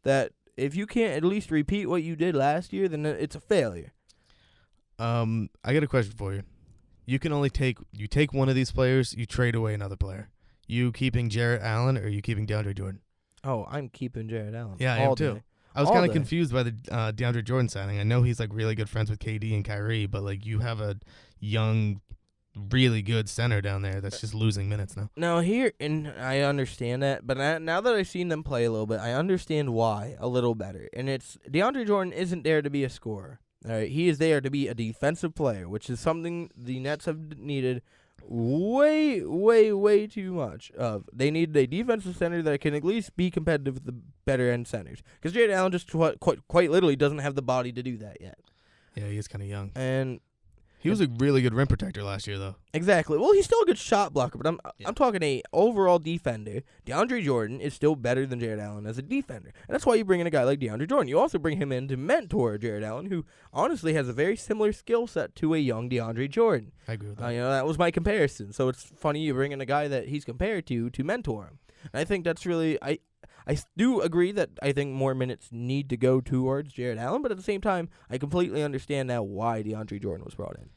That if you can't at least repeat what you did last year, then it's a failure. I got a question for you. you can only take one of these players, you trade away another player. You keeping Jarrett Allen or you keeping DeAndre Jordan? Oh, I'm keeping Jared Allen. Yeah, I all am too. day. I was All kind of day. confused by the DeAndre Jordan signing. I know he's like really good friends with KD and Kyrie, but like you have a young, really good center down there that's just losing minutes now. Now here, and I understand that, but now that I've seen them play a little bit, I understand why a little better. And it's DeAndre Jordan isn't there to be a scorer. All right, he is there to be a defensive player, which is something the Nets have needed way, way, way too much of. They need a defensive center that can at least be competitive with the better end centers. Because Jared Allen just quite literally doesn't have the body to do that yet. Yeah, he is kind of young. And He was a really good rim protector last year, though. exactly. Well, he's still a good shot blocker, but Yeah. I'm talking a overall defender. DeAndre Jordan is still better than Jared Allen as a defender, and that's why you bring in a guy like DeAndre Jordan. You also bring him in to mentor Jared Allen, who honestly has a very similar skill set to a young DeAndre Jordan. I agree with that. That was my comparison. So it's funny you bring in a guy that he's compared to mentor him. And I think that's really I do agree that I think more minutes need to go towards Jared Allen, but at the same time, I completely understand now why DeAndre Jordan was brought in.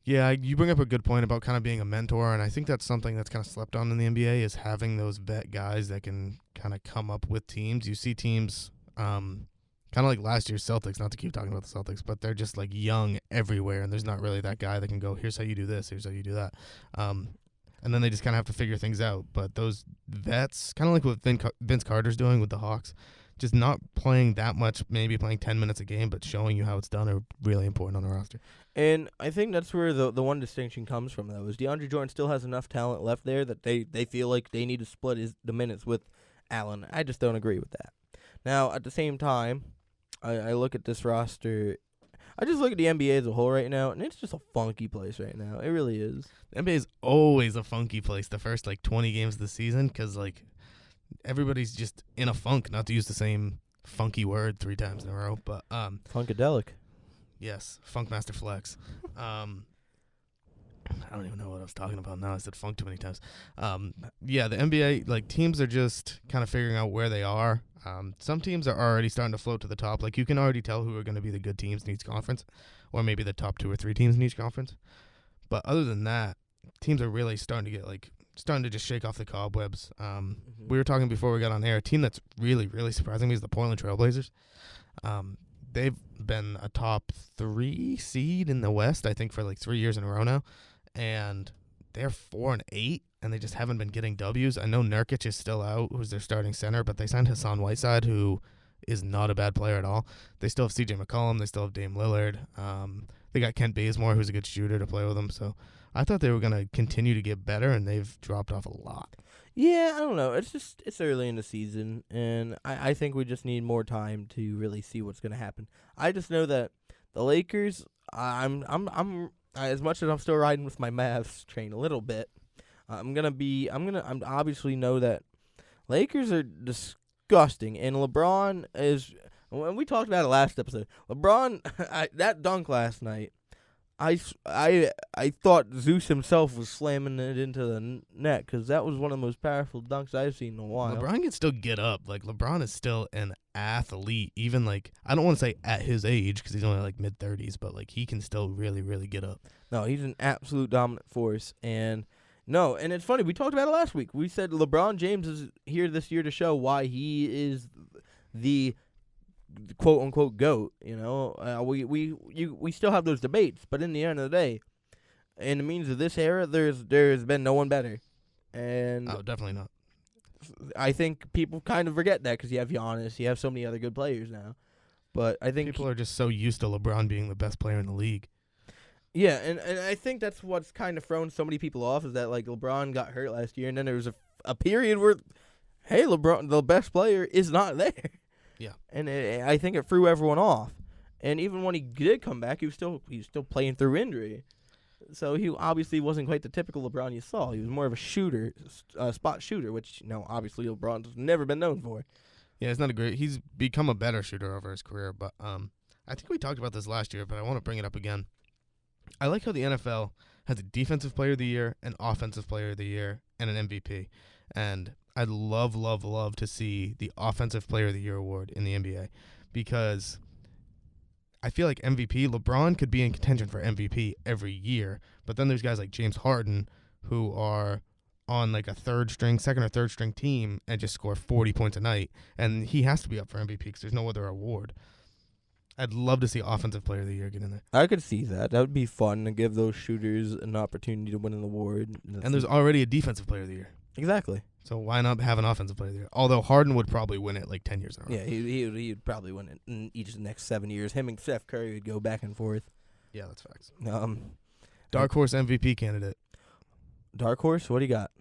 Yeah, you bring up a good point about kind of being a mentor, and I think that's something that's kind of slept on in the NBA is having those vet guys that can kind of come up with teams. You see teams kind of like last year's Celtics, not to keep talking about the Celtics, but they're just like young everywhere, and there's not really that guy that can go, here's how you do this, here's how you do that. And then they just kind of have to figure things out. But those vets, kind of like what Vince Carter's doing with the Hawks, just not playing that much, maybe playing 10 minutes a game, but showing you how it's done are really important on the roster. And I think that's where the one distinction comes from, though, is DeAndre Jordan still has enough talent left there that they feel like they need to split the minutes with Allen. I just don't agree with that. Now, at the same time, I look at this roster. I just look at the NBA as a whole right now, and it's just a funky place right now. It really is. The NBA is always a funky place the first, 20 games of the season because, everybody's just in a funk, not to use the same funky word 3 times in a row, but Funkadelic. yes, Funkmaster Flex. I don't even know what I was talking about now. I said funk too many times. Yeah, the NBA, teams are just kind of figuring out where they are. Some teams are already starting to float to the top. You can already tell who are going to be the good teams in each conference, or maybe the top 2 or 3 teams in each conference. But other than that, teams are really starting to get, starting to just shake off the cobwebs. We were talking before we got on air. A team that's really, really surprising me is the Portland Trailblazers. They've been a top 3 seed in the West, I think, for 3 years in a row now. And they're 4-8, and they just haven't been getting W's. I know Nurkic is still out, who's their starting center, but they signed Hassan Whiteside, who is not a bad player at all. They still have CJ McCollum. They still have Dame Lillard. They got Kent Bazemore, who's a good shooter to play with them. So I thought they were going to continue to get better, and they've dropped off a lot. Yeah, I don't know. It's early in the season, and I think we just need more time to really see what's going to happen. I just know that the Lakers, I'm as much as I'm still riding with my Mavs train a little bit, I'm obviously know that Lakers are disgusting, and LeBron is. When we talked about it last episode, LeBron, that dunk last night, I thought Zeus himself was slamming it into the net because that was one of the most powerful dunks I've seen in a while. LeBron can still get up. LeBron is still an athlete. Even I don't want to say at his age because he's only mid-30s, but he can still really, really get up. No, he's an absolute dominant force. And it's funny. We talked about it last week. We said LeBron James is here this year to show why he is the quote unquote GOAT. We still have those debates, but in the end of the day, in the means of this era, there's been no one better. And definitely not. I think people kind of forget that because you have Giannis, you have so many other good players now. But I think people are just so used to LeBron being the best player in the league. Yeah, and I think that's what's kind of thrown so many people off is that LeBron got hurt last year, and then there was a period where, hey, LeBron, the best player, is not there. Yeah, and I think it threw everyone off. And even when he did come back, he was still playing through injury. So he obviously wasn't quite the typical LeBron you saw. He was more of a shooter, spot shooter, which obviously LeBron's never been known for. Yeah, he's become a better shooter over his career. But I think we talked about this last year, but I want to bring it up again. I like how the NFL has a Defensive Player of the Year, an Offensive Player of the Year, and an MVP. And I'd love, love, love to see the Offensive Player of the Year award in the NBA because I feel like MVP, LeBron could be in contention for MVP every year, but then there's guys like James Harden who are on like a second or third string team and just score 40 points a night, and he has to be up for MVP because there's no other award. I'd love to see Offensive Player of the Year get in there. I could see that. That would be fun to give those shooters an opportunity to win an award. And there's already a Defensive Player of the Year. Exactly. So why not have an Offensive Player of the Year? Although Harden would probably win it like 10 years in a row. Yeah, he'd probably win it in each of the next 7 years. Him and Steph Curry would go back and forth. Yeah, that's facts. Dark Horse MVP candidate. Dark Horse? What do you got?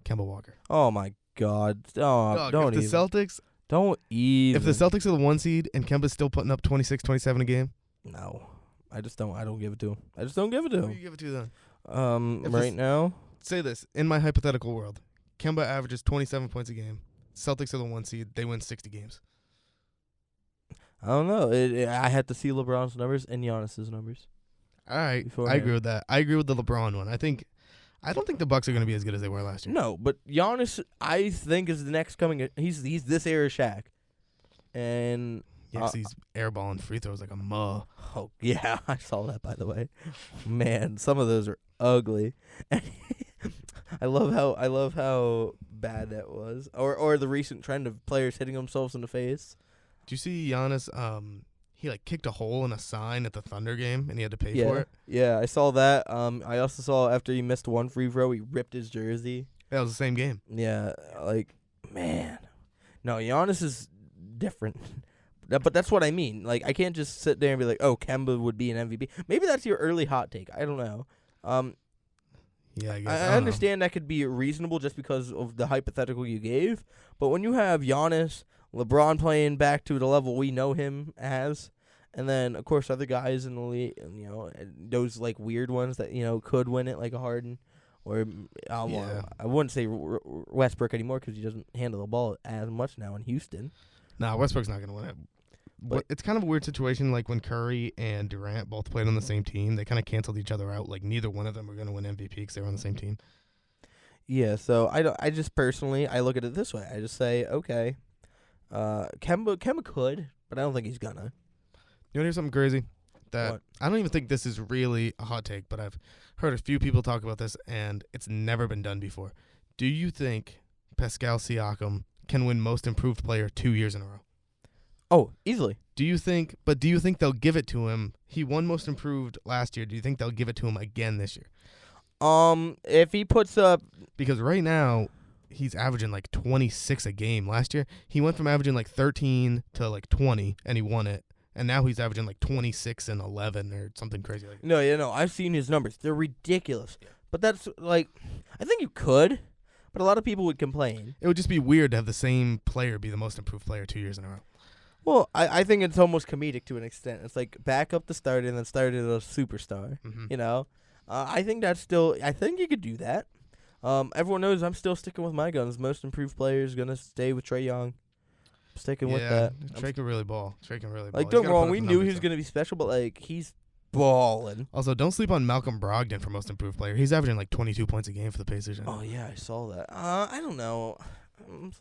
Kemba Walker. Oh, my God. Oh, Dog, don't if the even. Celtics, Don't even. if the Celtics are the 1 seed and Kemba's still putting up 26, 27 a game, No. I don't give it to him. I just don't give it to who do him. you give it to then? If Right this- now, Say this, in my hypothetical world, Kemba averages 27 points a game. Celtics are the 1 seed. They win 60 games. I don't know. I had to see LeBron's numbers and Giannis's numbers. All right, I Beforehand. agree with that. I agree with the LeBron one. I don't think the Bucks are going to be as good as they were last year. No, but Giannis, I think, is the next coming. He's this era Shaq. And Yes, he's airballing free throws like a muh. oh yeah, I saw that, by the way. Man, some of those are ugly. I love how bad that was. Or the recent trend of players hitting themselves in the face. Did you see Giannis? He like kicked a hole in a sign at the Thunder game, and he had to pay for it. Yeah, I saw that. I also saw after he missed one free throw, he ripped his jersey. That was the same game. Yeah, like, man. No, Giannis is different. But that's what I mean. Like, I can't just sit there and be like, oh, Kemba would be an MVP. Maybe that's your early hot take. I don't know. Yeah, I guess. I don't know. understand that could be reasonable just because of the hypothetical you gave. But when you have Giannis, LeBron playing back to the level we know him as, and then, of course, other guys in the league, you know, those, like, weird ones that, you know, could win it, like a Harden. Or Yeah. I wouldn't say Westbrook anymore because he doesn't handle the ball as much now in Houston. Nah, Westbrook's not going to win it. But it's kind of a weird situation, like when Curry and Durant both played on the same team. They kind of canceled each other out. Like, neither one of them were going to win MVP because they were on the same team. Yeah, so I just personally, I look at it this way. I just say, okay, Kemba could, but I don't think he's gonna. You want to hear something crazy? What? I don't even think this is really a hot take, but I've heard a few people talk about this, and it's never been done before. Do you think Pascal Siakam can win Most Improved Player 2 years in a row? Oh, easily. Do you think they'll give it to him? He won Most Improved last year. Do you think they'll give it to him again this year? If he puts up, Because right now, he's averaging like 26 a game. Last year, he went from averaging like 13 to like 20, and he won it. And now he's averaging like 26 and 11 or something crazy like that. no, I've seen his numbers. They're ridiculous. But that's like, I think you could, but a lot of people would complain. It would just be weird to have the same player be the Most Improved Player 2 years in a row. Well, I think it's almost comedic to an extent. It's like back up the starter and then started a superstar. Mm-hmm. You know, I think that's still. I think you could do that. Everyone knows I'm still sticking with my guns. Most improved player is gonna stay with Trae Young. I'm sticking with that. Trae can really ball. Like, Don't He's get gotta me put wrong. up We the knew he numbers, was though. gonna be special, but like he's balling. Also, don't sleep on Malcolm Brogdon for Most Improved Player. He's averaging like 22 points a game for the Pacers. Oh yeah, I saw that. I don't know.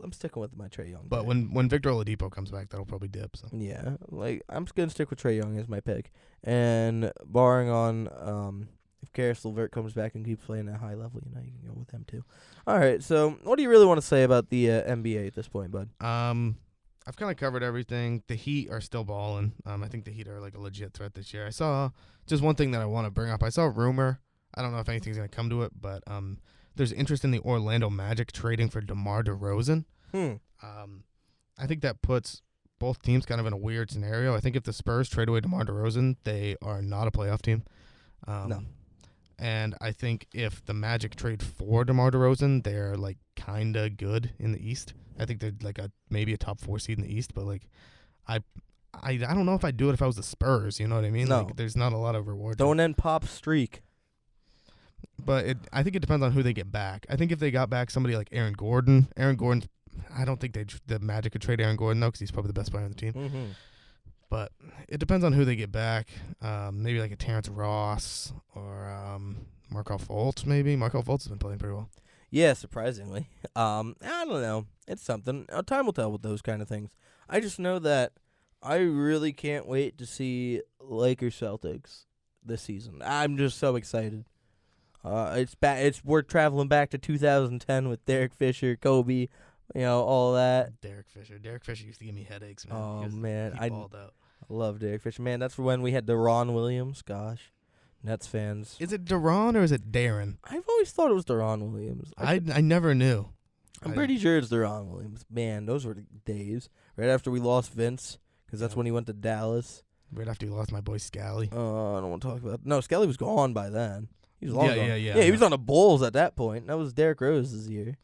I'm sticking with my Trae Young. But pick. when Victor Oladipo comes back, that'll probably dip. So Yeah, like I'm just gonna stick with Trae Young as my pick, and barring on if Karis LeVert comes back and keeps playing at a high level, you know, you can go with him too. All right, so what do you really want to say about the NBA at this point, bud? I've kind of covered everything. The Heat are still balling. I think the Heat are like a legit threat this year. I saw just one thing that I want to bring up. I saw a rumor. I don't know if anything's gonna come to it, but there's interest in the Orlando Magic trading for DeMar DeRozan. I think that puts both teams kind of in a weird scenario. I think if the Spurs trade away DeMar DeRozan, they are not a playoff team. No. And I think if the Magic trade for DeMar DeRozan, they're like kind of good in the East. I think they're like maybe a top 4 seed in the East, but like I don't know if I'd do it if I was the Spurs. You know what I mean? No. Like there's not a lot of reward. Don't end Pop's streak. But I think it depends on who they get back. I think if they got back somebody like Aaron Gordon, I don't think the Magic could trade Aaron Gordon though, because he's probably the best player on the team. Mm-hmm. But it depends on who they get back. Maybe like a Terrence Ross or Markelle Fultz. Maybe Markelle Fultz has been playing pretty well. Yeah, surprisingly. I don't know. It's something. Time will tell with those kind of things. I just know that I really can't wait to see Lakers Celtics this season. I'm just so excited. We're traveling back to 2010 with Derek Fisher, Kobe, all that. Derek Fisher used to give me headaches, man. Oh man, he balled out. I love Derek Fisher. Man, that's when we had Deron Williams. Gosh, Nets fans. Is it Deron or is it Darren? I've always thought it was Deron Williams. I never knew. I'm pretty sure it's Deron Williams. Man, those were the days. Right after we lost Vince, because that's when he went to Dallas. Right after he lost my boy Scally. I don't want to talk about. No, Skelly was gone by then. He was long gone. Yeah. Yeah, he was on the Bulls at that point. That was Derrick Rose's year.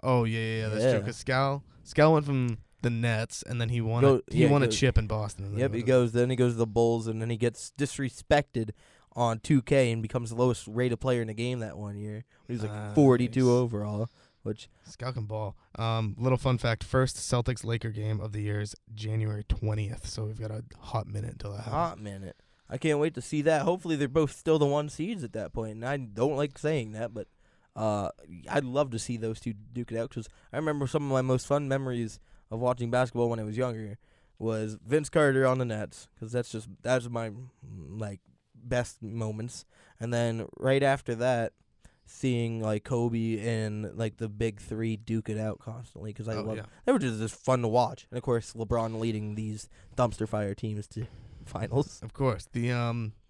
Oh yeah. That's true. Because Scal went from the Nets, and then he won a chip in Boston. Yep, he goes to the Bulls, and then he gets disrespected on 2K and becomes the lowest rated player in the game that one year. He was like 42 overall. Which Scal can ball. Little fun fact: first Celtics Laker game of the year is January 20th. So we've got a hot minute until that happens. Hot minute. I can't wait to see that. Hopefully they're both still the 1 seeds at that point. And I don't like saying that, but I'd love to see those two duke it out, because I remember some of my most fun memories of watching basketball when I was younger was Vince Carter on the Nets, because that's my best moments. And then right after that, seeing Kobe and the big three duke it out constantly, because they were just fun to watch. And of course LeBron leading these dumpster fire teams to finals. Of course, the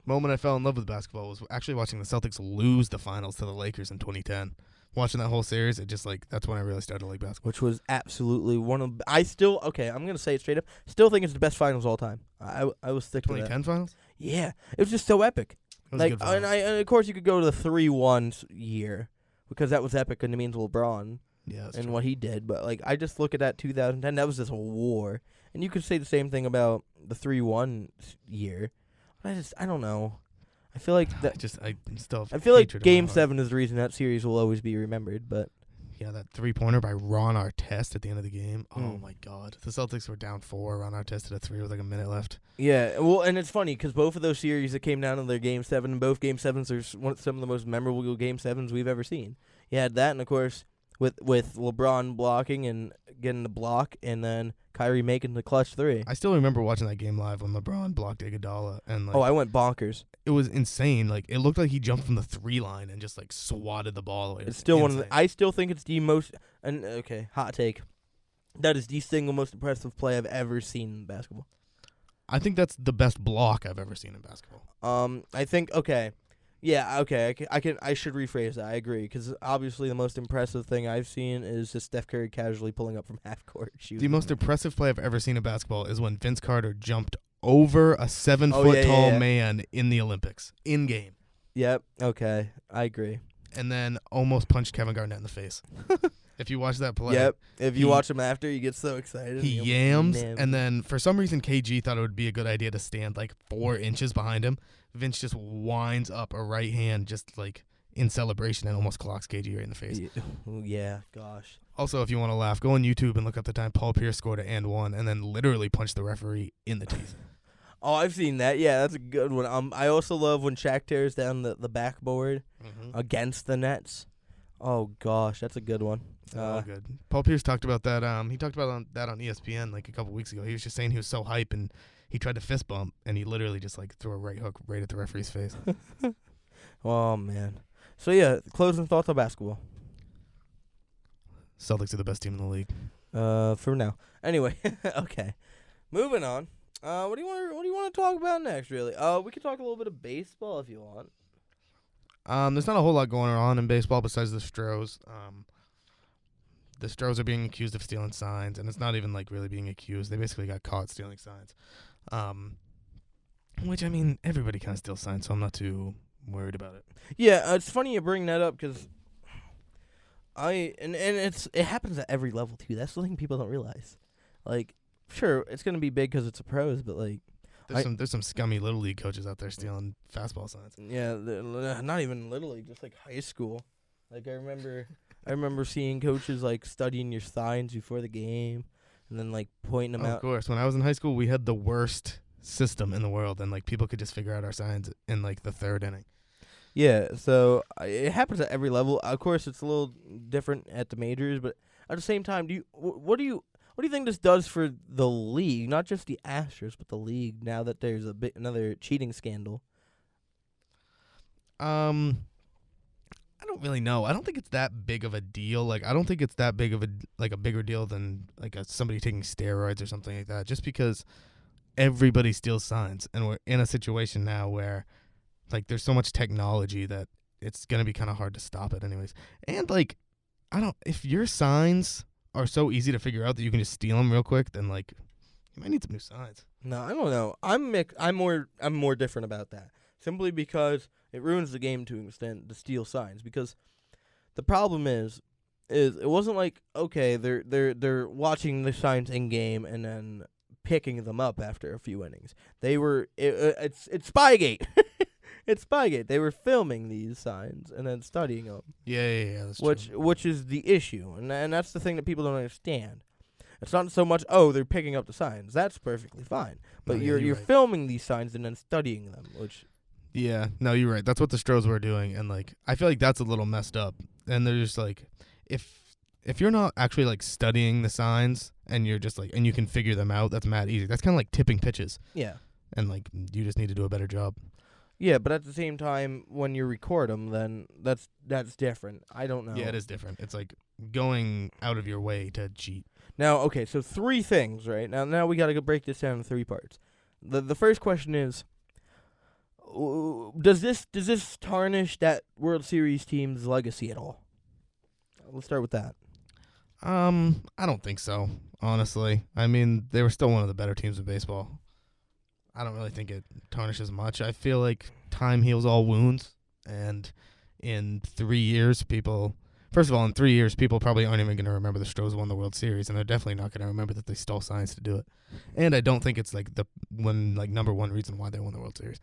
moment I fell in love with basketball was actually watching the Celtics lose the finals to the Lakers in 2010. Watching that whole series, that's when I really started to like basketball. Which was absolutely one of I'm gonna say it straight up. Still think it's the best finals of all time. I will stick to that. 2010 finals. Yeah, it was just so epic. And of course you could go to the 3-1 year, because that was epic and it means LeBron and what he did. But I just look at that 2010. That was just a war, and you could say the same thing about the 3-1 year. But I don't know. I feel like I feel like Game 7 is the reason that series will always be remembered. But yeah, that 3-pointer by Ron Artest at the end of the game. Oh my God, the Celtics were down 4. Ron Artest hit a 3 with a minute left. Yeah, well, and it's funny because both of those series that came down to their Game 7, and both Game 7s are some of the most memorable Game 7s we've ever seen. You had that, and of course with LeBron blocking and getting the block, and then Kyrie making the clutch 3. I still remember watching that game live when LeBron blocked Iguodala, and I went bonkers. It was insane. It looked like he jumped from the 3 line and just swatted the ball away. It's still one of the. I still think it's the most. And okay, hot take. That is the single most impressive play I've ever seen in basketball. I think that's the best block I've ever seen in basketball. I think okay. Yeah, okay. I should rephrase that. I agree, because obviously the most impressive thing I've seen is just Steph Curry casually pulling up from half court shooting. The most impressive play I've ever seen in basketball is when Vince Carter jumped over a 7-foot-tall man in the Olympics in game. Yep. Okay, I agree. And then almost punched Kevin Garnett in the face. If you watch that play. Yep. If you watch him after, you get so excited. He yams, and then for some reason KG thought it would be a good idea to stand 4 inches behind him. Vince just winds up a right hand just in celebration and almost clocks KG right in the face. Yeah, gosh. Also, if you want to laugh, go on YouTube and look up the time Paul Pierce scored an and one and then literally punched the referee in the teeth. Oh, I've seen that. Yeah, that's a good one. I also love when Shaq tears down the backboard against the Nets. Oh gosh, that's a good one. Good. Paul Pierce talked about that. He talked about that on ESPN a couple weeks ago. He was just saying he was so hype and he tried to fist bump and he literally just threw a right hook right at the referee's face. Oh man. So yeah, closing thoughts on basketball. Celtics are the best team in the league. For now. Anyway, okay. Moving on. What do you want to talk about next? Really? We could talk a little bit of baseball if you want. There's not a whole lot going on in baseball besides the Stros. The Stros are being accused of stealing signs, and it's not even really being accused. They basically got caught stealing signs. Which everybody kind of steals signs, so I'm not too worried about it. Yeah, it's funny you bring that up because it happens at every level too. That's the thing people don't realize. Sure, it's gonna be big because it's a pros, but there's some scummy little league coaches out there stealing fastball signs. Yeah, not even little league, just high school. I remember seeing coaches studying your signs before the game, and then pointing them out. Of course, when I was in high school, we had the worst system in the world, and people could just figure out our signs in the 3rd inning. Yeah, so it happens at every level. Of course, it's a little different at the majors, but at the same time, What do you think this does for the league? Not just the Astros, but the league. Now that there's another cheating scandal. I don't really know. I don't think it's that big of a deal. Like, I don't think it's that big of a bigger deal than like somebody taking steroids or something like that. Just because everybody steals signs, and we're in a situation now where like there's so much technology that it's gonna be kind of hard to stop it, anyways. And like, if your signs are so easy to figure out that you can just steal them real quick, then like you might need some new signs. No, I don't know. I'm more different about that. Simply because it ruins the game to an extent to steal signs. Because the problem is it wasn't like, okay, they're watching the signs in game and then picking them up after a few innings. They were it's Spygate. It's Spygate. They were filming these signs and then studying them. Yeah, that's true. Which is the issue, and that's the thing that people don't understand. It's not so much, oh, they're picking up the signs. That's perfectly fine. But No, you're right. filming these signs and then studying them, which. Yeah, no, you're right. That's what the Stros were doing, and like I feel like that's a little messed up. And they're just like, if you're not actually like studying the signs and you're just like, and you can figure them out, that's mad easy. That's kind of like tipping pitches, Yeah. and like you just need to do a better job. Yeah, but at the same time, when you record them, then that's different. I don't know. Yeah, it is different. It's like going out of your way to cheat. Now, okay, so 3 things, right? Now we got to break this down in 3 parts. The first question is, does this tarnish that World Series team's legacy at all? Let's start with that. I don't think so, honestly. I mean, they were still one of the better teams in baseball. I don't really think it tarnishes much. I feel like time heals all wounds, and in 3 years, people probably aren't even going to remember the Stros won the World Series, and they're definitely not going to remember that they stole signs to do it. And I don't think it's like the number one reason why they won the World Series.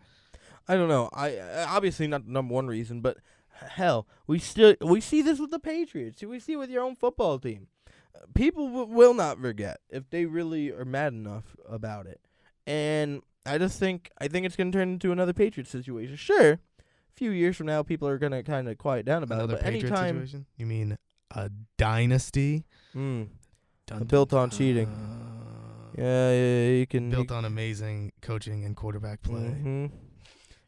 I don't know. I obviously not the number one reason, but hell, we see this with the Patriots. We see it with your own football team. People will not forget if they really are mad enough about it. And I think it's going to turn into another Patriots situation. Sure, a few years from now, people are going to kind of quiet down about Another it. But Patriots anytime, situation? You mean a dynasty? Built on cheating. Yeah, you can Built on amazing coaching and quarterback play. Mm-hmm.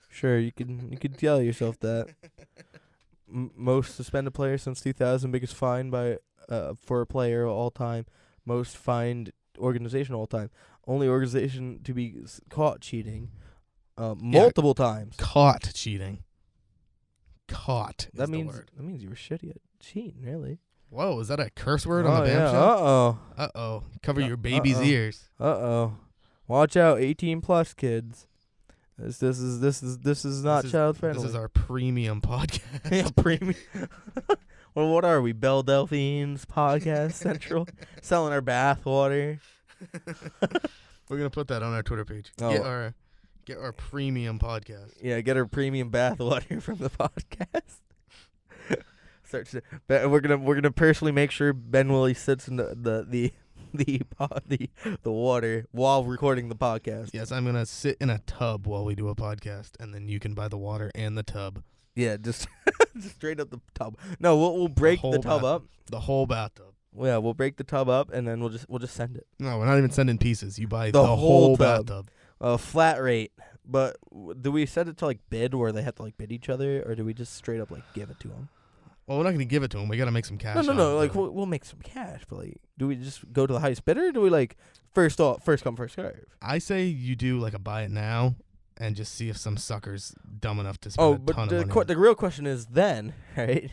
Sure, you could tell yourself that. Most suspended player since 2000, biggest fine by for a player all time, most fined organization all time, only organization to be caught cheating multiple times. Caught cheating. Caught. That is the means word. that means you were shitty at cheating, really. Whoa, is that a curse word on the yeah. bamshow? Uh-oh. Cover your baby's ears. Watch out, 18+ kids. This is not child friendly. This is our premium podcast. Yeah, premium. Well, what are we? Belle Delphine's Podcast Central, selling our bath water. We're gonna put that on our Twitter page. Oh. Get our premium podcast. Yeah, get our premium bath water from the podcast. We're gonna personally make sure Ben Willie sits in the water while recording the podcast. Yes, I'm gonna sit in a tub while we do a podcast, and then you can buy the water and the tub. Yeah, just straight up the tub. No, we'll break the tub up. The whole bathtub. Yeah, we'll break the tub up and then we'll just send it. No, we're not even sending pieces. You buy The the whole whole tub. bathtub. Flat rate. But do we send it to like bid where they have to like bid each other, or do we just straight up like give it to them? Well, we're not gonna give it to them. We gotta make some cash. No. Like we'll make some cash, but like, do we just go to the highest bidder? Or do we like first come first serve? I say you do like a buy it now, and just see if some sucker's dumb enough to spend a ton of money. The real question is then, right?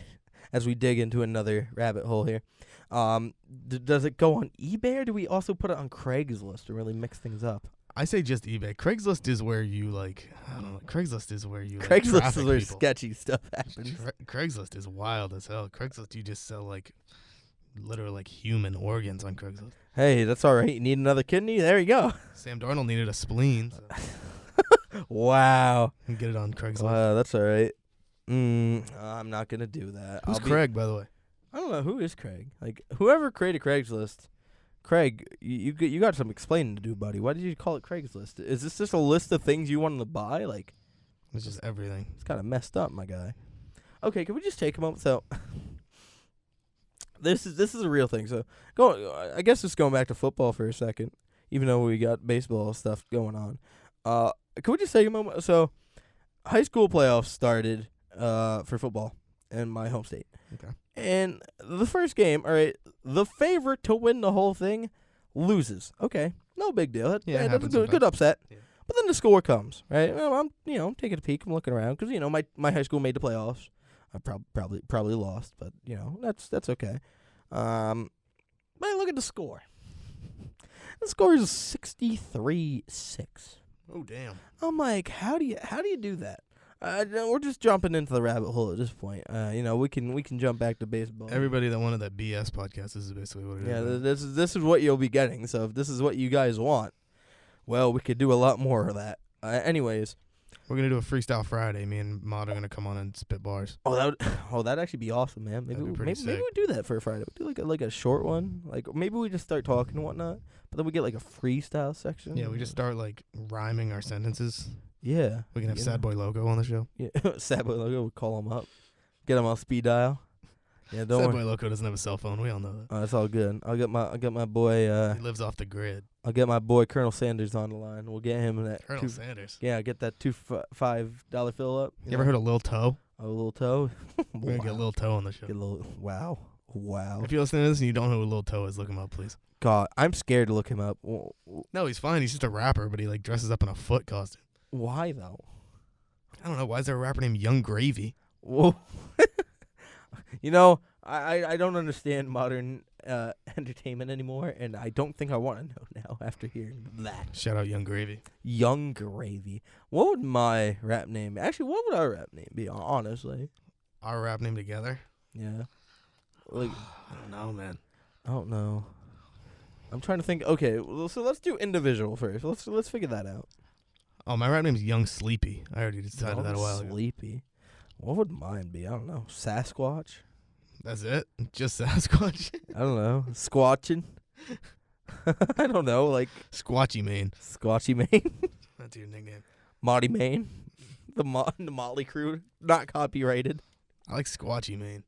As we dig into another rabbit hole here, does it go on eBay or do we also put it on Craigslist to really mix things up? I say just eBay. Craigslist is where you like. I don't know. Craigslist is where you. Craigslist traffic is where people. sketchy stuff happens. Craigslist is wild as hell. Craigslist, you just sell like, literally like human organs on Craigslist. Hey, that's all right. You need another kidney? There you go. Sam Darnold needed a spleen. So Wow. you can get it on Craigslist. Wow, that's all right. I'm not gonna do that. Who's Craig, by the way? I don't know who is Craig. Like whoever created Craigslist. Craig, you got some explaining to do, buddy. Why did you call it Craigslist? Is this just a list of things you wanted to buy? Like, It's just everything. it's kind of messed up, my guy. Okay, can we just take a moment? So, This is a real thing. So I guess just going back to football for a second, even though we got baseball stuff going on. Can we just take a moment? So, high school playoffs started for football in my home state. Okay. And the first game, all right, the favorite to win the whole thing loses. Okay, no big deal. That's a good upset. Yeah. But then the score comes, right? Well, I'm taking a peek. I'm looking around because my high school made the playoffs. I probably lost, but that's okay. But I look at the score. The score is 63-6. Oh damn! I'm like, how do you do that? We're just jumping into the rabbit hole at this point. We can jump back to baseball. Everybody that wanted that BS podcast, this is basically what it is. Yeah, this is what you'll be getting. So if this is what you guys want, well, we could do a lot more of that. Anyways, we're gonna do a freestyle Friday. Me and Mod are gonna come on and spit bars. That'd actually be awesome, man. Maybe we do that for a Friday. We do like a short one. Like maybe we just start talking and whatnot, but then we get like a freestyle section. Yeah, we just start like rhyming our sentences. Yeah, we can have Sad Boy Logo on the show. Yeah, Sad Boy Logo. We call him up, get him on speed dial. Yeah, don't Sad worry. Boy Loco doesn't have a cell phone. We all know that. Oh, that's all good. I'll get my boy. He lives off the grid. I'll get my boy Colonel Sanders on the line. We'll get him that. Colonel Sanders. Yeah, get that $5 fill up. You ever heard of Lil Toe? A Little Toe. We're gonna get Lil Toe on the show. Wow. If you're listening to this and you don't know who Lil Toe is, look him up, please. God, I'm scared to look him up. No, he's fine. He's just a rapper, but he like dresses up in a foot costume. Why though? I don't know. Why is there a rapper named Young Gravy? Whoa. I don't understand modern entertainment anymore, and I don't think I want to know now after hearing that. Shout out Young Gravy. Young Gravy. What would my rap name be? Actually, what would our rap name be, honestly? Our rap name together? Yeah. Like, I don't know, man. I don't know. I'm trying to think. Okay, so let's do individual first. Let's figure that out. Oh, my rap name's Young Sleepy. I already decided that a while ago. Sleepy. What would mine be? I don't know. Sasquatch? That's it? Just Sasquatch? I don't know. Squatching? I don't know. Like Squatchy Mane. Squatchy Mane? That's your nickname. Marty Mane? The Motley Crew? Not copyrighted. I like Squatchy Mane.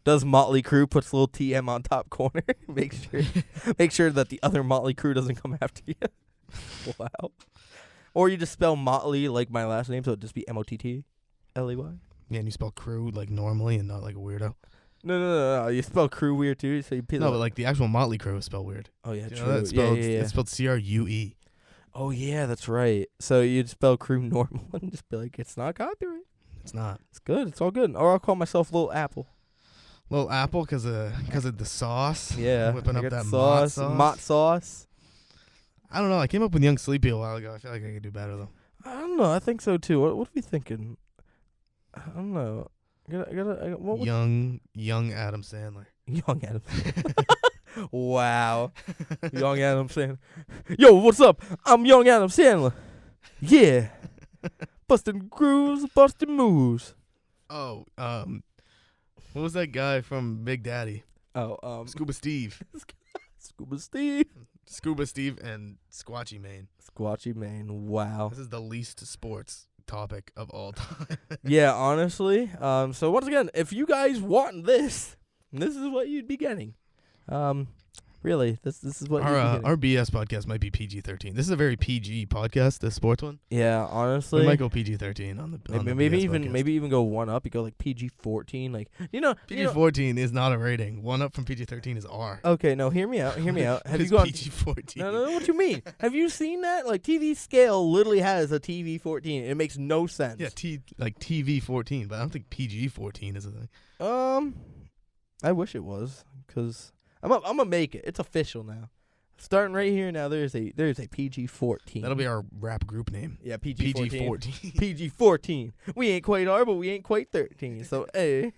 Does Motley Crue puts a little TM on top corner? make sure that the other Motley Crue doesn't come after you. Wow. Or you just spell Motley like my last name, so it'd just be Motttley. Yeah, and you spell crew like normally and not like a weirdo. No. You spell crew weird too. So you no, but like the actual Motley Crue is spelled weird. Oh yeah, you true. Know that spelled, yeah. It's spelled CRUE. Oh yeah, that's right. So you'd spell crew normal and just be like, it's not copyright. It's not. It's good. It's all good. Or I'll call myself Little Apple. Little Apple because of the sauce. Yeah, whipping up that sauce. Mott sauce. I don't know. I came up with Young Sleepy a while ago. I feel like I could do better though. I don't know. I think so too. What are we thinking? I don't know. Young Adam Sandler. Young Adam. Wow. Young Adam Sandler. Yo, what's up? I'm Young Adam Sandler. Yeah. Busting grooves, busting moves. Oh, what was that guy from Big Daddy? Oh, Scuba Steve. Scuba Steve and Squatchy Mane. Squatchy Mane. Wow. This is the least sports topic of all time. Yeah, honestly. So once again, if you guys want this is what you'd be getting. Really, this is what our BS podcast might be PG-13. This is a very PG podcast, this sports one. Yeah, honestly, we might go PG-13 on the maybe BS even go one up. You go like PG-14, like PG-14 is not a rating. One up from PG-13 is R. Okay, no, hear me out. Have you gone PG-14? No, what you mean? Have you seen that? Like TV scale literally has a TV-14. It makes no sense. Yeah, TV-14, but I don't think PG-14 is a thing. I wish it was, because I'm gonna make it. It's official now. Starting right here now, there's a PG-14. That'll be our rap group name. Yeah, PG-14. PG-14. PG-14. We ain't quite R, but we ain't quite 13. So, hey.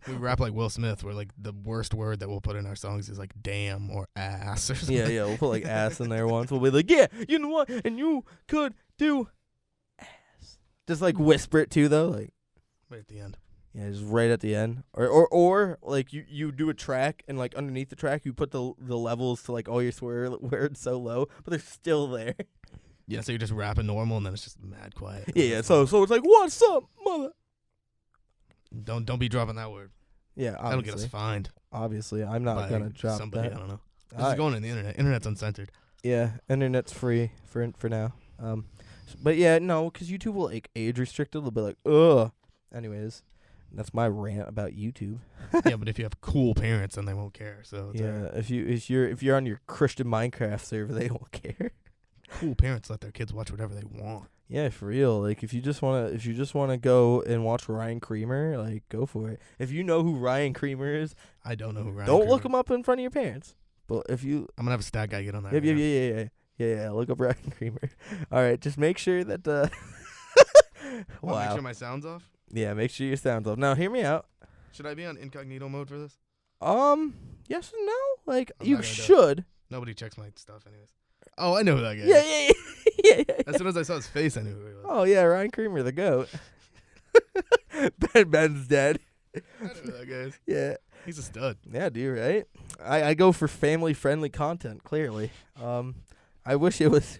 We rap like Will Smith, where like the worst word that we'll put in our songs is like damn or ass or something. Yeah, we'll put like ass in there once. We'll be like, yeah, you know what? And you could do ass. Just like whisper it too, though. Like right at the end. Yeah, just right at the end. Or like you do a track and like underneath the track you put the levels to like all your swear words so low, but they're still there. Yeah, so you're just rapping normal and then it's just mad quiet. Yeah. So it's like, what's up, mother? Don't be dropping that word. Yeah, That'll get us obviously. fined Obviously, I'm not by gonna drop somebody. that. I don't know. This is going on the internet. Internet's uncensored. Yeah, internet's free for now. But yeah, no, because YouTube will like age restrict it. They'll be like, ugh. Anyways, that's my rant about YouTube. Yeah, but if you have cool parents, then they won't care. So it's Yeah, if you're on your Christian Minecraft server, they won't care. cool parents let their kids watch whatever they want. Yeah, for real. Like if you just wanna go and watch Ryan Creamer, like go for it. If you know who Ryan Creamer is, I don't know who Ryan. don't look Creamer him up in front of your parents. But if you I'm gonna have a stat guy get on that. Yeah, right yeah, now. yeah, yeah, yeah, yeah. Look up Ryan Creamer. All right, just make sure that. Well, make Wow. sure my sound's off. Yeah, make sure your sound's off. Now, hear me out. Should I be on incognito mode for this? Yes and no. Like I'm you not gonna do it. should. Nobody checks my stuff, anyways. Oh, I know who that guy is. Yeah, yeah, yeah, yeah, yeah. As soon as I saw his face, I knew who he was. Oh yeah, Ryan Creamer, the goat. Ben's dead. I know who that guy is. Yeah. He's a stud. Yeah, dude, right? I go for family-friendly content, clearly. I wish it was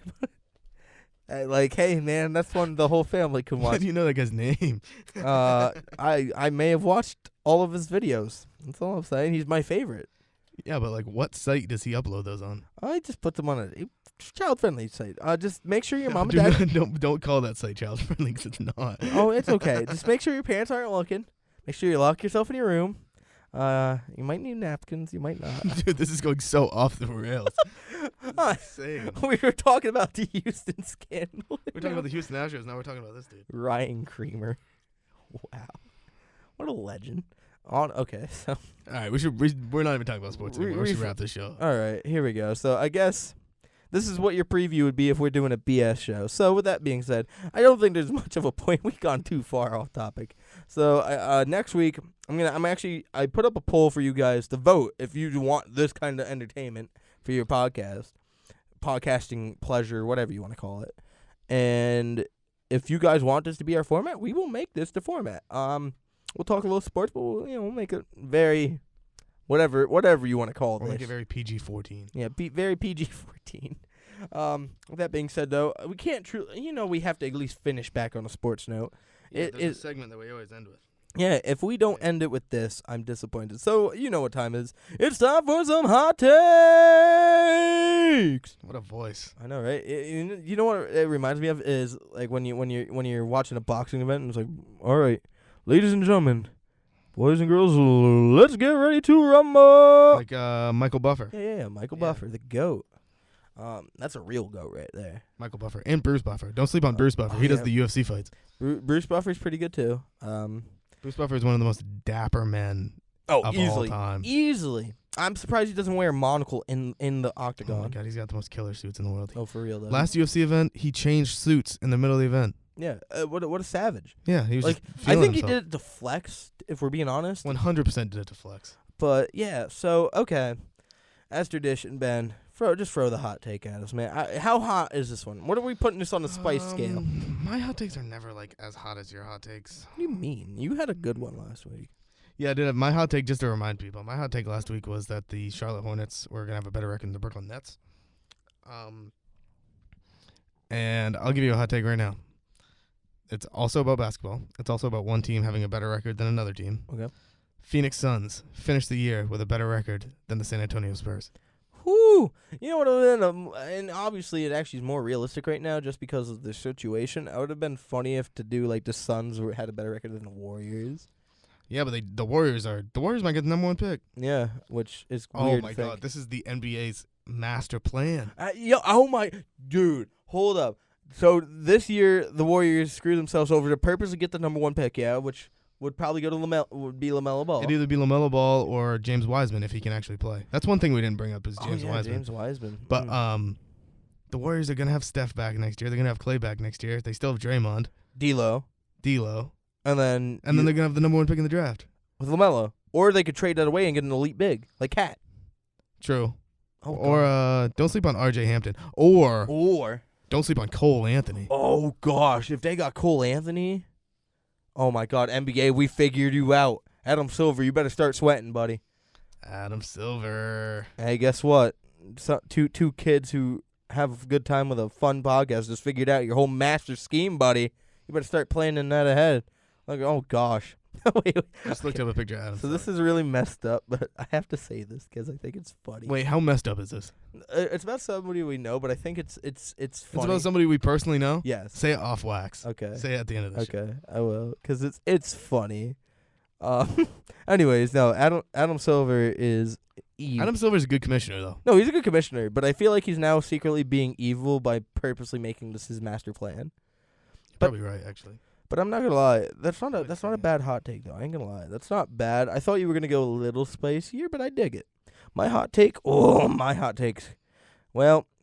like, hey, man, that's one the whole family can Why watch. do you know that guy's name? I may have watched all of his videos. That's all I'm saying. He's my favorite. Yeah, but like, what site does he upload those on? I just put them on a child-friendly site. Just make sure your No, mom do and dad... not- don't call that site child friendly because it's not. Oh, it's okay. Just make sure your parents aren't looking. Make sure you lock yourself in your room. You might need napkins. You might not. Dude, this is going so off the rails. Insane. We were talking about the Houston scandal. We're talking about the Houston Astros. Now we're talking about this dude. Ryan Creamer. Wow. What a legend. Okay, so... All right, we're not even talking about sports anymore. We should wrap this show. All right, here we go. So I guess this is what your preview would be if we're doing a BS show. So with that being said, I don't think there's much of a point. We've gone too far off topic. So next week, I put up a poll for you guys to vote if you want this kind of entertainment for your podcasting pleasure, whatever you want to call it. And if you guys want this to be our format, we will make this the format. We'll talk a little sports, but we'll make it very whatever you want to call We'll this. make it very PG-14. Yeah, very PG-14. With that being said, though, we can't truly, we have to at least finish back on a sports note. Yeah, there's a segment that we always end with. Yeah, if we don't end it with this, I'm disappointed. So, you know what time it is. It's time for some hot takes. What a voice. I know, right? You know what it reminds me of is like when you're watching a boxing event and it's like, all right, ladies and gentlemen, boys and girls, let's get ready to rumble. Like Michael Buffer. Yeah, Michael Buffer, the GOAT. That's a real GOAT right there. Michael Buffer and Bruce Buffer. Don't sleep on Bruce Buffer. He does the UFC fights. Bruce Buffer's pretty good too. Bruce Buffer is one of the most dapper men of easily, all time. easily. I'm surprised he doesn't wear a monocle in the octagon. Oh my god, he's got the most killer suits in the world. Oh, for real though. Last UFC event, he changed suits in the middle of the event. Yeah, what a savage. Yeah, he was Like, just I feeling think himself. he did it to flex, if we're being honest. 100% did it to flex. But yeah, so okay, as tradition, Ben, just throw the hot take at us, man. How hot is this one? What are we putting this on the spice scale? What My hot takes are never like as hot as your hot takes. do you mean? You had a good one last week. Yeah, I did have my hot take, just to remind people. My hot take last week was that the Charlotte Hornets were gonna have a better record than the Brooklyn Nets. And I'll give you a hot take right now. It's also about basketball. It's also about one team having a better record than another team. Okay. Phoenix Suns finished the year with a better record than the San Antonio Spurs. Whoo! You know what? And obviously, it actually is more realistic right now, just because of the situation. It would have been funny if to do like the Suns had a better record than the Warriors. Yeah, but the Warriors might get the number one pick. Yeah, which is Oh weird. my to think. god, this is the NBA's master plan. Oh my dude, hold up. So this year the Warriors screwed themselves over to purposely get the number one pick, yeah, which would probably go to LaMelo Ball. It'd either be LaMelo Ball or James Wiseman if he can actually play. That's one thing we didn't bring up is James Wiseman. James Wiseman. But the Warriors are gonna have Steph back next year. They're gonna have Clay back next year. They still have Draymond, D'Lo, and then they're gonna have the number one pick in the draft. with LaMelo, or they could trade that away and get an elite big like Cat. True. Oh, Or don't sleep on R.J. Hampton. Or don't sleep on Cole Anthony. oh gosh, if they got Cole Anthony, oh my God, NBA, we figured you out. Adam Silver, you better start sweating, buddy. Adam Silver. Hey, guess what? Two kids who have a good time with a fun podcast just figured out your whole master scheme, buddy. You better start planning that ahead. Like, oh gosh. Wait, Just looked up a picture of Adam So this Silver. is really messed up, but I have to say this because I think it's funny. Wait, how messed up is this? It's about somebody we know, but I think it's funny. It's about somebody we personally know? Yes. Say it off wax. Okay. Say it at the end of the show. Okay, I will, because it's funny. Anyways, no, Adam Silver is evil. Adam Silver's a good commissioner, though. No, he's a good commissioner, but I feel like he's now secretly being evil by purposely making this his master plan. Probably right, actually. But I'm not gonna lie, that's not a bad hot take though. I ain't gonna lie, that's not bad. I thought you were gonna go a little spicier, but I dig it. My hot takes. Well,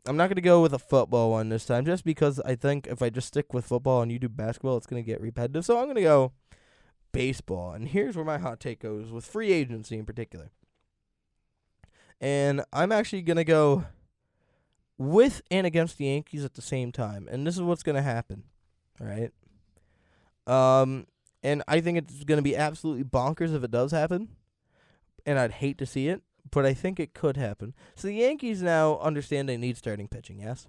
I'm not gonna go with a football one this time, just because I think if I just stick with football and you do basketball, it's gonna get repetitive. So I'm gonna go baseball, and here's where my hot take goes with free agency in particular. And I'm actually gonna go with and against the Yankees at the same time, and this is what's gonna happen. All right. And I think it's going to be absolutely bonkers if it does happen, and I'd hate to see it, but I think it could happen. So the Yankees now understand they need starting pitching, yes?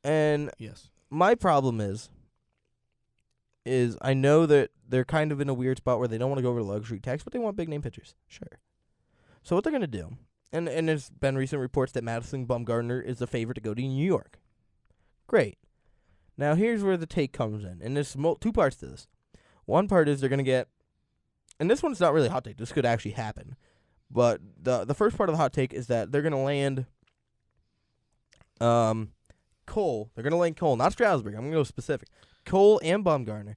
And Yes. my problem is I know that they're kind of in a weird spot where they don't want to go over the luxury tax, but they want big-name pitchers. Sure. So what they're going to do, and there's been recent reports that Madison Bumgarner is the favorite to go to New York. Great. Now, here's where the take comes in, and there's two parts to this. One part is they're going to get, and this one's not really a hot take. This could actually happen. But the first part of the hot take is that they're going to land Cole. They're going to land Cole, not Strasburg. I'm going to go specific. Cole and Bumgarner.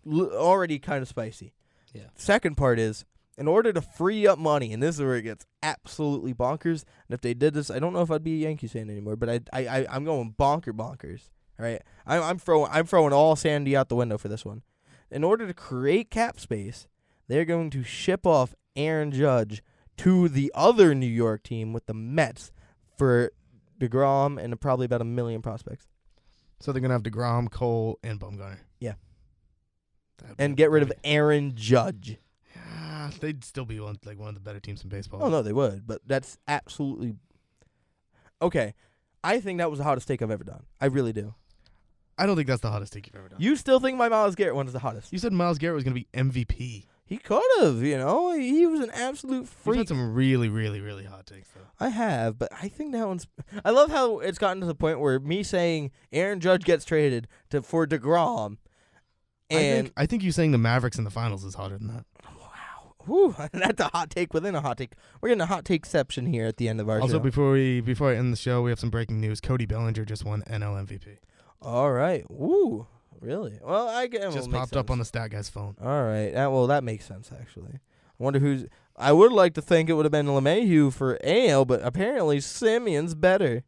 Already kind of spicy. Yeah. Second part is, in order to free up money, and this is where it gets absolutely bonkers, and if they did this, I don't know if I'd be a Yankees fan anymore, but I'm going bonkers. All right, I'm throwing all sanity out the window for this one. In order to create cap space, they're going to ship off Aaron Judge to the other New York team with the Mets for DeGrom and probably about 1 million prospects. So they're going to have DeGrom, Cole, and Bumgarner. Yeah. And get rid of Aaron Judge. Yeah, they'd still be one of the better teams in baseball. Oh, no, they would, but that's absolutely... Okay, I think that was the hottest take I've ever done. I really do. I don't think that's the hottest take you've ever done. You still think my Myles Garrett one is the hottest? You said Myles Garrett was going to be MVP. He could have, He was an absolute freak. You've had some really, really, really hot takes, though. I have, but I think that one's... I love how it's gotten to the point where me saying Aaron Judge gets traded for DeGrom, and... I think you saying the Mavericks in the finals is hotter than that. Wow. Whew, that's a hot take within a hot take. We're getting a hot takeception here at the end of our show. Also, before I end the show, we have some breaking news. Cody Bellinger just won NL MVP. All right. Woo. Really? Well, I get Just popped up on the stat guy's phone. All right. Well, that makes sense, actually. I wonder who's... I would like to think it would have been LeMahieu for AL, but apparently Simeon's better.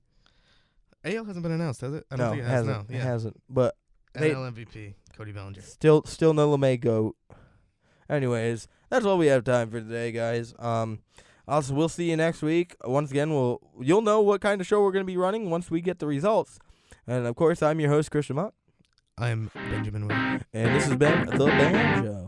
AL hasn't been announced, has it? I don't No, think it it has hasn't. now. It hasn't. But NL MVP, Cody Bellinger. still no LeMay goat. Anyways, that's all we have time for today, guys. Also, we'll see you next week. Once again, you'll know what kind of show we're going to be running once we get the results. And, of course, I'm your host, Christian Mott. I'm Benjamin Williams. And this has been The Bam Show.